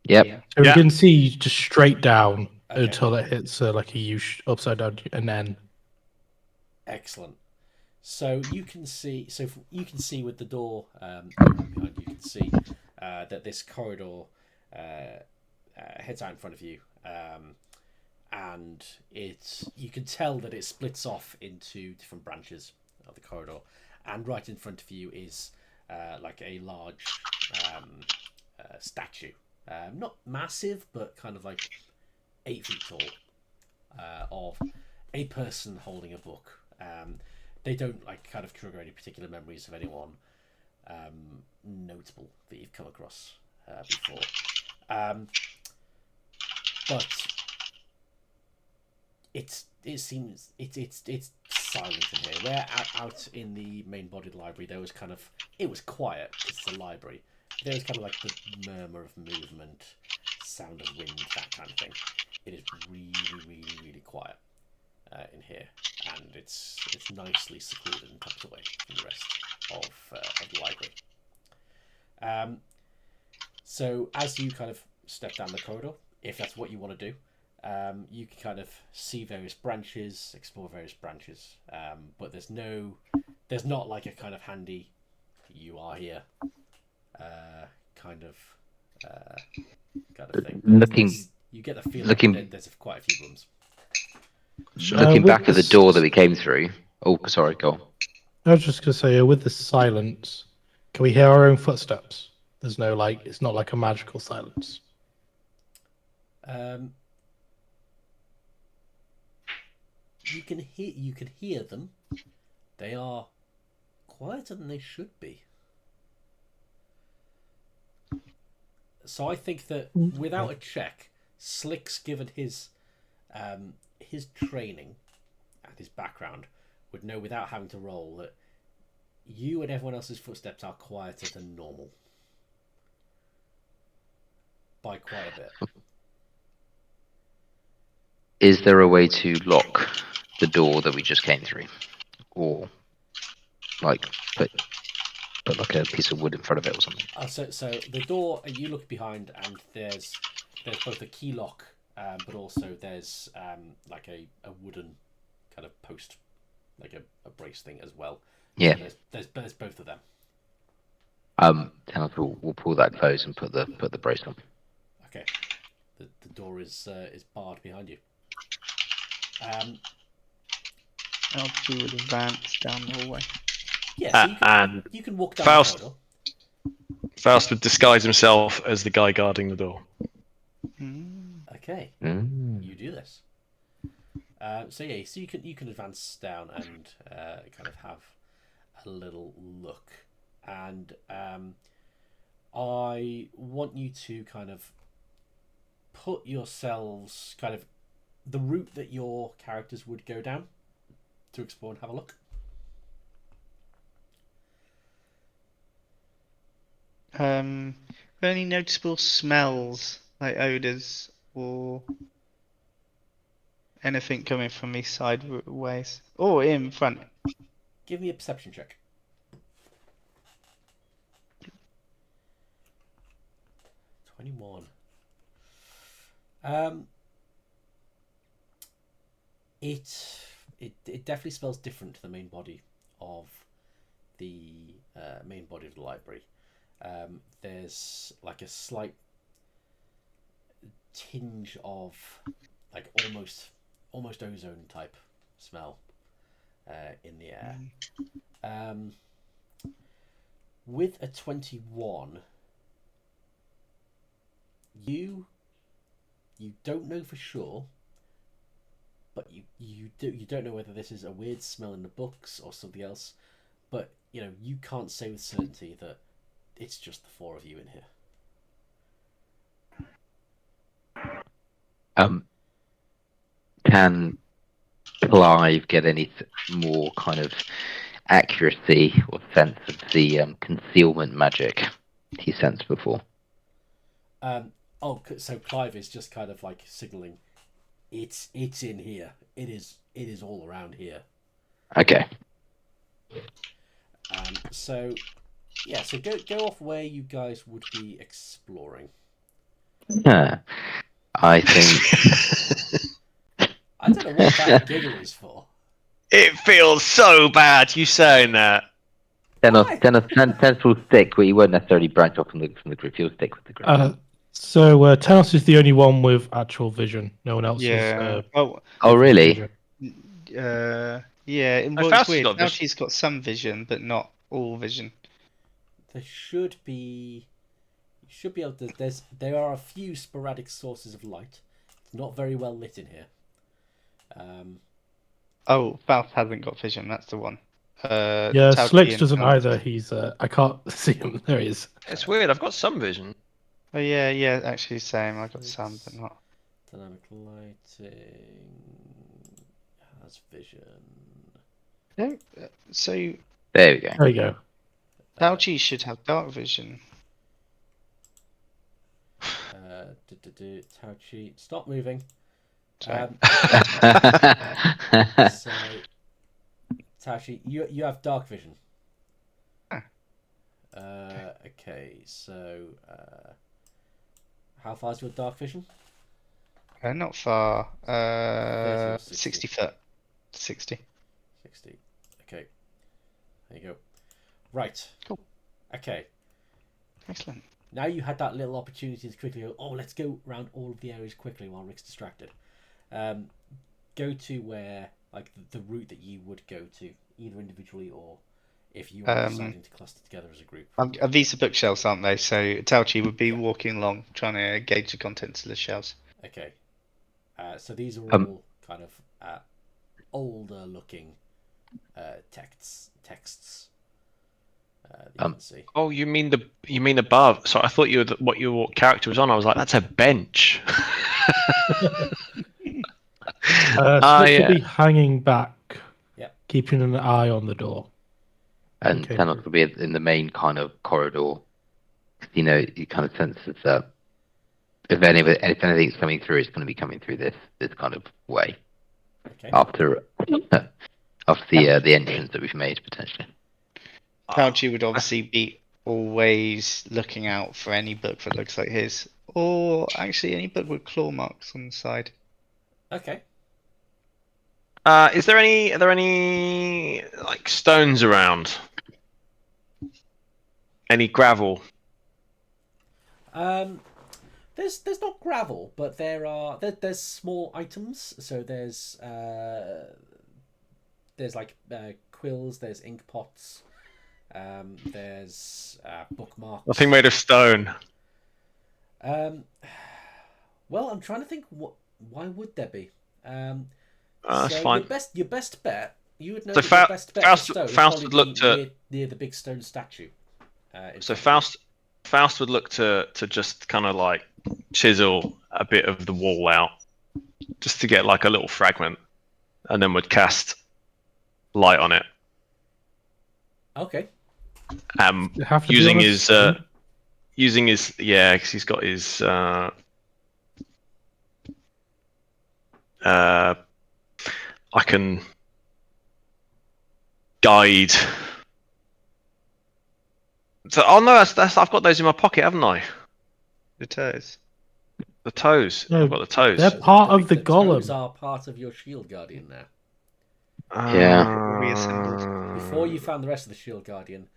Yep. So we can see just straight down Okay. until it hits like a U upside down and then. Excellent. So you can see. With the door open behind you, you can see that this corridor heads out in front of you, and you can tell that it splits off into different branches of the corridor, and right in front of you is like a large statue, not massive, but kind of like 8 feet tall, of a person holding a book. They don't like kind of trigger any particular memories of anyone notable that you've come across before, but it seems it's silent in here. Where out in the main bodied library, it was quiet. It's the library. There was kind of like the murmur of movement, sound of wind, that kind of thing. It is really quiet in here, and it's nicely secluded and tucked away from the rest of the library. So as you kind of step down the corridor, if that's what you want to do, you can kind of see various branches, explore various branches, but there's not like a kind of handy "you are here" kind of thing. You get the feeling that there's quite a few rooms. Looking back at the door that we came through. Oh, sorry, go on. I was just gonna say, with the silence, can we hear our own footsteps? There's no it's not like a magical silence. You can hear them. They are quieter than they should be. So I think that without a check, Slick's given his training and his background would know without having to roll that you and everyone else's footsteps are quieter than normal by quite a bit. Is there a way to lock the door that we just came through, or like put like a piece of wood in front of it or something? So the door, you look behind, and there's both a key lock, but also there's like a wooden kind of post, like a brace thing as well. Yeah. So there's both of them. We'll pull that close and put the brace on. Okay. The door is barred behind you. LG would advance down the hallway. Yeah, so you can walk down the corridor. Faust would disguise himself as the guy guarding the door. Okay. You do this. So you can advance down and kind of have a little look, and I want you to kind of put yourselves kind of the route that your characters would go down to explore and have a look. Any noticeable smells, like odors or anything coming from these sideways or in front? Give me a perception check. 21. It definitely smells different to the main body of the library. There's like a slight tinge of like almost ozone type smell in the air. With a 21, you don't know for sure, but you don't know whether this is a weird smell in the books or something else, but you can't say with certainty that it's just the four of you in here. Can Clive get any more kind of accuracy or sense of the concealment magic he sensed before? So Clive is just kind of like signaling, it's in here. It is all around here. Okay. So go off where you guys would be exploring. I think. I don't know what that giggle is for. It feels so bad you saying that. Tenos will stick, but he won't necessarily branch off from the group. He'll stick with the group. So Tenos is the only one with actual vision. No one else Yeah. is. Oh, really? Yeah. Oh, Well, Faust it's weird. got Now vision. she's got some vision, but not all vision. There should be. You should be able to. There are a few sporadic sources of light. It's not very well lit in here. Oh, Faust hasn't got vision. That's the one. Yeah, Tauchi Slicks and doesn't Tenos. either. He's. I can't see him. There he is. It's weird. I've got some vision. Oh yeah. Actually, same. I got some, but not. Dynamic lighting has vision. No. So There we go. There you go. Tauchi should have dark vision. Tauchi, stop moving. Sorry. So, Tauchi, you have dark vision. Okay, so how far is your dark vision? Not far. 30 or 60 foot. 60. 60. Okay. There you go. Right. Cool. Okay. Excellent. Now you had that little opportunity to quickly go, let's go around all of the areas quickly while Rick's distracted. Go to where, like, the route that you would go to, either individually or if you are deciding to cluster together as a group. These are bookshelves, aren't they? So Tauchi would be walking along, trying to gauge the contents of the shelves. Okay. So these are all kind of older looking texts. That you can see. Oh, you mean above? So I thought what your character was on. I was like, that's a bench. Slicks will be hanging back, keeping an eye on the door. And Tenos will be in the main kind of corridor. You kind of sense that if anything's coming through, it's going to be coming through this kind of way. Okay. After the entrance that we've made potentially. Tauchi would obviously be always looking out for any book that looks like his, or actually any book with claw marks on the side. Okay. Are there any like stones around? Any gravel? There's not gravel, but there's small items. So there's like quills, there's ink pots, there's bookmarks. Nothing made of stone. Well, I'm trying to think why would there be? That's fine. Your best bet. You would know So that your best bet for stone Faust would would probably look be to near the big stone statue. So Faust would look to just kind of like chisel a bit of the wall out, just to get like a little fragment, and then would cast light on it. Okay. Using his using his because he's got his I can guide. So, oh no, that's I've got those in my pocket, haven't I? The toes. The toes. No, I've got the toes. they're part of the toes golem. are part of your shield guardian now. Yeah. Reassembled. Before you found the rest of the shield guardian,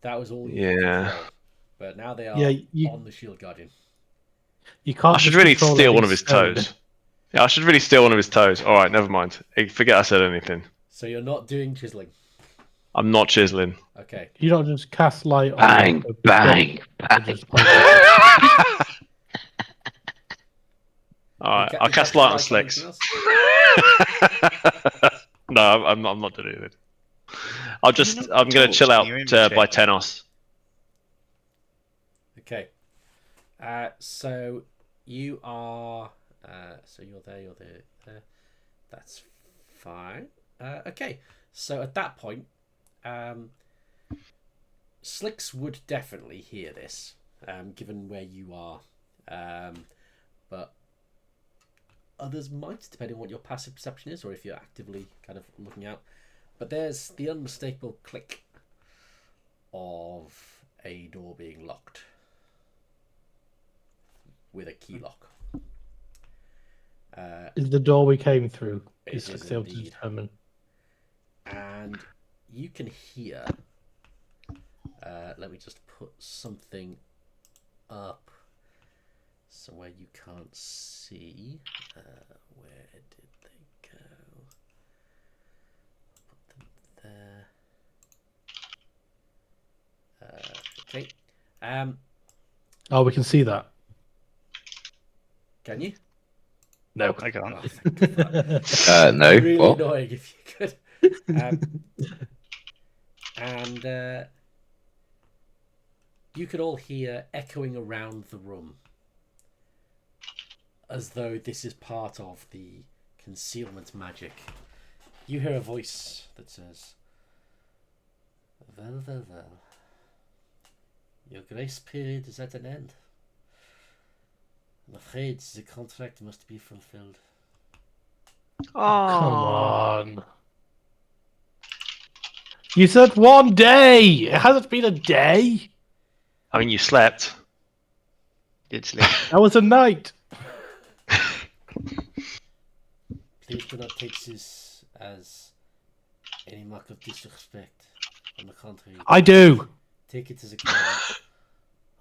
that was all you could Yeah. control. But now they are Yeah, on the shield guardian. You can't. I should just really control steal any one of his stone. toes. Yeah, I should really steal one of his toes. All right, never mind. Forget I said anything. So you're not doing chiseling. I'm not chiseling. Okay. You don't just cast light on Bang, a bang, stone bang. and just hold it. All right, You I'll cast light on Slicks. anything else? No, I'm not doing it. I'm going to chill out by Tenos. Okay. So you are. So you're there. That's fine. Okay. So at that point, Slicks would definitely hear this, given where you are. But others might, depending on what your passive perception is, or if you're actively kind of looking out. But there's the unmistakable click of a door being locked with a key lock. Is the door we came through? It Is is able to indeed. determine. And you can hear. Let me just put something up somewhere you can't see. Where did they go? Put them there. Okay. Oh, we can see that. Can you? No. I can't. Oh, thank God for that. No. Really What? annoying if you could. And you could all hear echoing around the room as though this is part of the concealment magic. You hear a voice that says, well. Your grace period is at an end. I'm afraid the contract must be fulfilled. Oh, come on. You said 1 day. It hasn't been a day. I mean, you slept. Did sleep. That was a night. Please do not take this as any mark of disrespect. On the contrary, I do. take it as a command.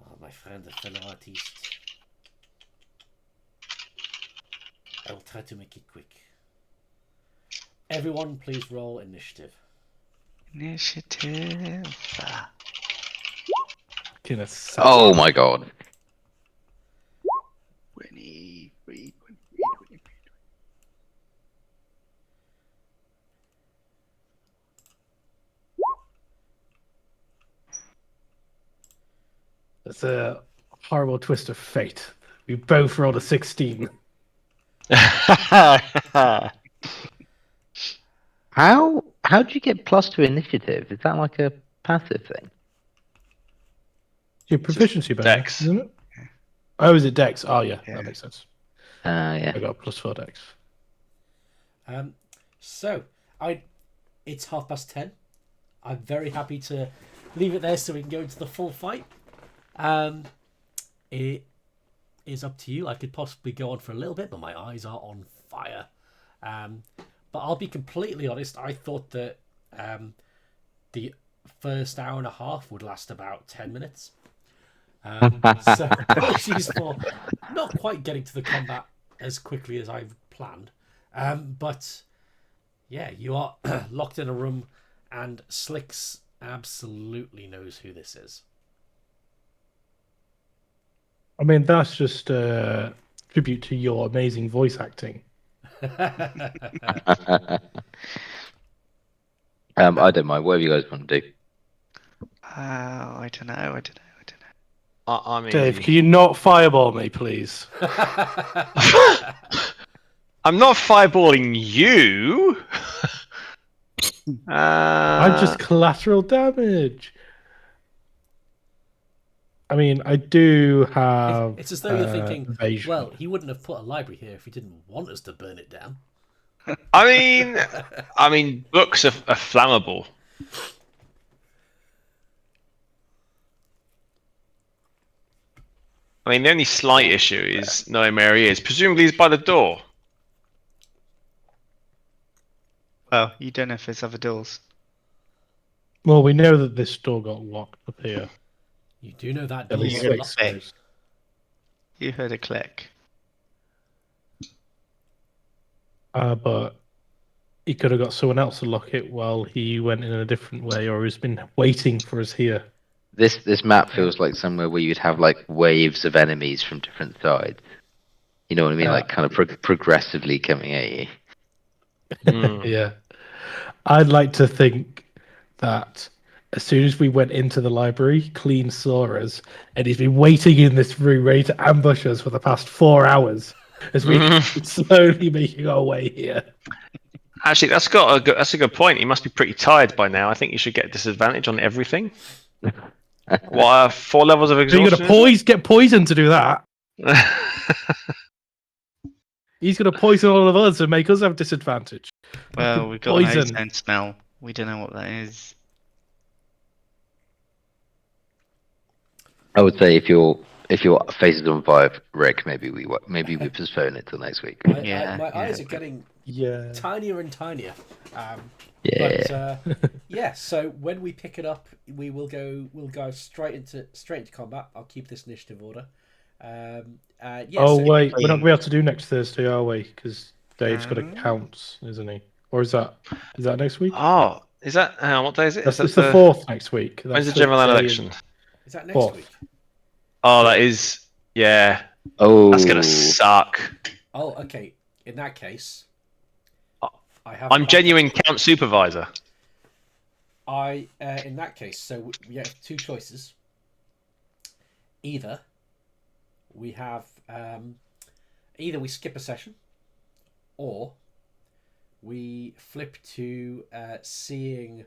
Oh, my friend, a fellow artist. I will try to make it quick. Everyone, please roll initiative. Initiative. Oh my god. 23. It's a horrible twist of fate. We both rolled a 16. How do you get +2 initiative? Is that like a passive thing? Your proficiency bonus, Dex. isn't it? Oh, is it Dex? Oh, yeah. Yeah. That makes sense. Yeah. I got +4 Dex. So it's 10:30. I'm very happy to leave it there so we can go into the full fight. It is up to you. I could possibly go on for a little bit, but my eyes are on fire. But I'll be completely honest. I thought that the first hour and a half would last about 10 minutes. So apologies for not quite getting to the combat as quickly as I've planned. But yeah, you are locked in a room, and Slicks absolutely knows who this is. I mean, that's just a tribute to your amazing voice acting. I don't mind. Whatever you guys want to do. I don't know. I mean, Dave, can you not fireball me, please? I'm not fireballing you. I'm just collateral damage. I mean, I do have. It's as though you're thinking, evasion. well, he wouldn't have put a library here if he didn't want us to burn it down. I mean, books are flammable. I mean, the only slight issue is knowing where he is. Presumably, he's by the door. Well, you don't know if there's other doors. Well, we know that this door got locked up here. You do know that At door least was six locked. doors. You heard a click. But he could have got someone else to lock it while he went in a different way, or he's been waiting for us here. This map feels like somewhere where you'd have like waves of enemies from different sides. You know what I mean? Like kind of progressively coming at you. Yeah. I'd like to think that as soon as we went into the library, Clean saw us, and he's been waiting in this room ready to ambush us for the past 4 hours as we slowly making our way here. Actually, that's a good point. He must be pretty tired by now. I think you should get a disadvantage on everything. What, 4 levels of So exhaustion? you're gonna get poisoned to do that. He's gonna poison all of us and make us have disadvantage. Well, we've got an ozone smell. We don't know what that is. I would say if your face is on 5, Rick, maybe we postpone it till next week. My eyes are getting tinier and tinier. Yeah. But yeah, so when we pick it up, we'll go straight into combat. I'll keep this initiative order. Wait, we're not gonna be able to do next Thursday, are we? Because Dave's got accounts, isn't he? Or is that next week? Oh, is that? Hang on, what day is it? It's the 4th next week. When's the general election? Is that next week? Oh, that is. Yeah. Oh, that's gonna suck. Oh, okay. In that case, I'm genuine count supervisor. In that case, so we have 2 choices. Either we have either we skip a session, or we flip to seeing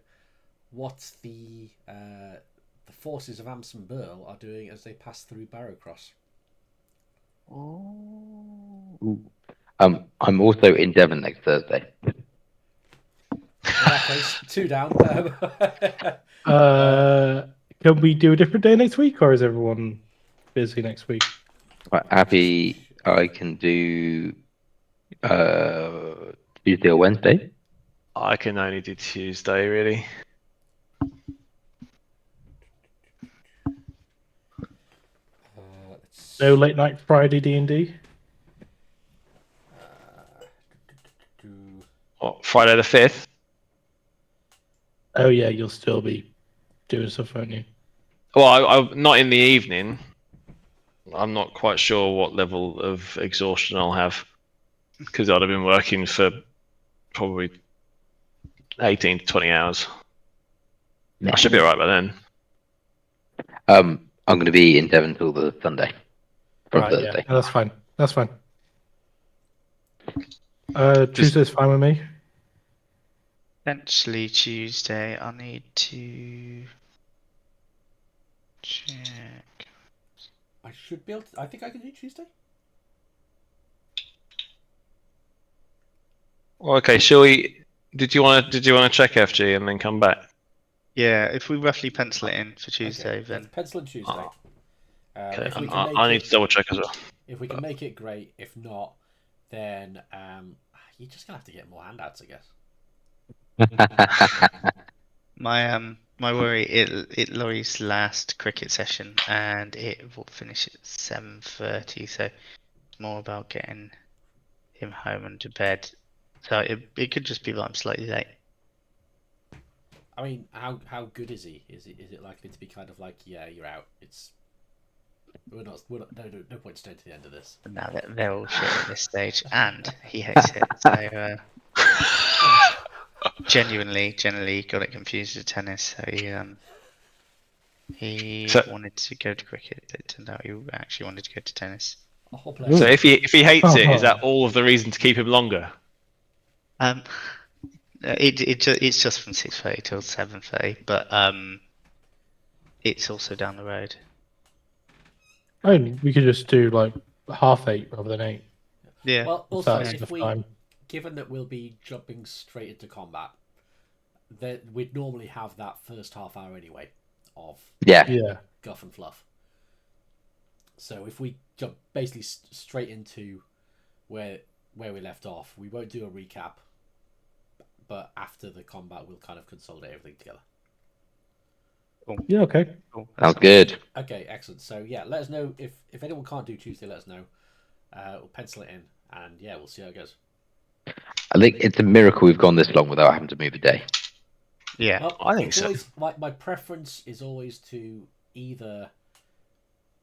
what the forces of Amson Burl are doing as they pass through Barrowcross. I'm also in Devon next Thursday. In that case, 2 down. Can we do a different day next week, or is everyone busy next week? Happy, I can do Tuesday or Wednesday. I can only do Tuesday, really. No late night Friday D&D? What, Friday the 5th? Oh yeah, you'll still be doing stuff, won't you? Well, I'm not in the evening. I'm not quite sure what level of exhaustion I'll have, because I'd have been working for probably 18 to 20 hours. I should be alright by then. I'm going to be in Devon till the Sunday. From Thursday. Yeah. No, that's fine. Tuesday's fine with me. Potentially Tuesday. I need to check. I should be able to. I think I can do Tuesday. Well, okay, shall we? Did you want to check FG and then come back? Yeah, if we roughly pencil it in for Tuesday, then pencil in Tuesday. Okay, I need to double check as well. If we can make it, great. If not, then you're just gonna have to get more handouts, I guess. My worry, it Laurie's last cricket session, and it will finish at 7:30. So it's more about getting him home and to bed. So it could just be that I'm slightly late. I mean, how good is he? Is it likely to be kind of like, yeah, you're out? We're not no point staying to the end of this. Now they're all shit at this stage, and he hates it. So genuinely got it confused with tennis. So he wanted to go to cricket. It turned out he actually wanted to go to tennis. So if he hates it, is that all of the reason to keep him longer? It's just from 6:30 till 7:30, but it's also down the road. I mean, we could just do like 8:30 rather than 8. Yeah. Well, If also, that's if enough we, time. given that we'll be jumping straight into combat, that we'd normally have that first half hour anyway of Yeah. Yeah. guff and fluff. So if we jump basically straight into where we left off, we won't do a recap, but after the combat, we'll kind of consolidate everything together. Cool. Yeah. Okay. Cool. Sounds good. Okay, excellent. So yeah, let us know if anyone can't do Tuesday. Let us know. We'll pencil it in, and yeah, we'll see how it goes. I think it's a miracle we've gone this long without having to move a day. Yeah. Well, I think it's so. always my preference is always to either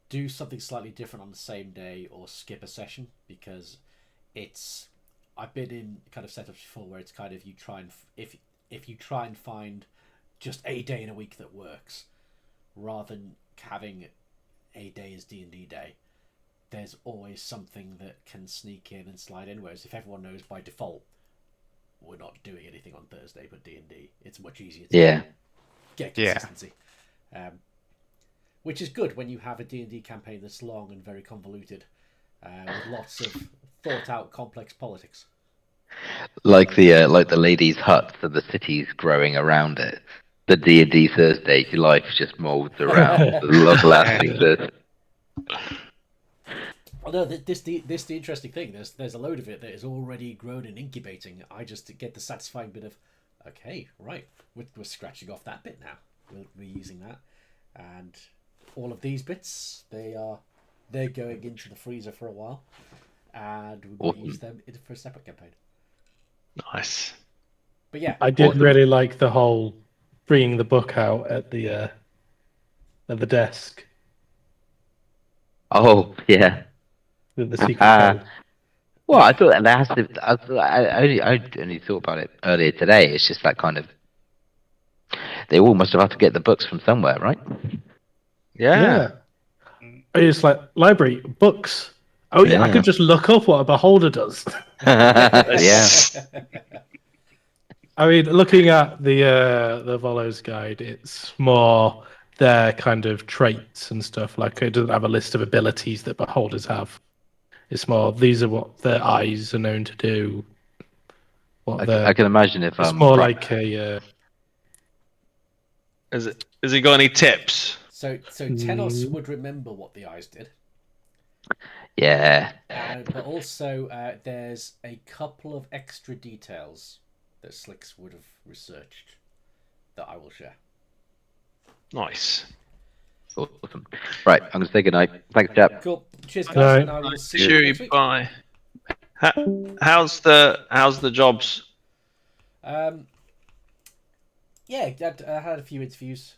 do something slightly different on the same day or skip a session, because it's I've been in kind of setups before where it's kind of you try and if you try and find just a day in a week that works rather than having a day as D&D day, there's always something that can sneak in and slide in, whereas if everyone knows by default we're not doing anything on Thursday but D&D, it's much easier to get consistency. Which is good when you have a D&D campaign that's long and very convoluted, with lots of thought out complex politics. Like the ladies' huts and the cities growing around it. The D&D Thursday, your life just molds around the long-lasting Thursday. Although the interesting thing, there's a load of it that is already grown and incubating. I just get the satisfying bit of, okay, right, we're scratching off that bit now. We're using that, and all of these bits they're going into the freezer for a while, and we might use them for a separate campaign. Nice. But yeah, I did really like the whole bringing the book out at the desk. Oh, yeah. The secret code. Well, I thought that has to. I only thought about it earlier today. It's just that kind of. They all must have had to get the books from somewhere, right? Yeah. It's like library books. Oh yeah, I could just look up what a beholder does. Yeah. I mean, looking at the Volos guide, it's more their kind of traits and stuff. Like it doesn't have a list of abilities that beholders have. It's more these are what their eyes are known to do. I can imagine if it's more like a. Has he got any tips? So Tenos would remember what the eyes did. Yeah. But also there's a couple of extra details that Slicks would have researched that I will share. Nice. Awesome. Right, I'm going to say goodnight. Thanks, chap. Cool. Cheers, guys, Right. and I will see you next week. Bye. How's the jobs? Yeah, I had a few interviews.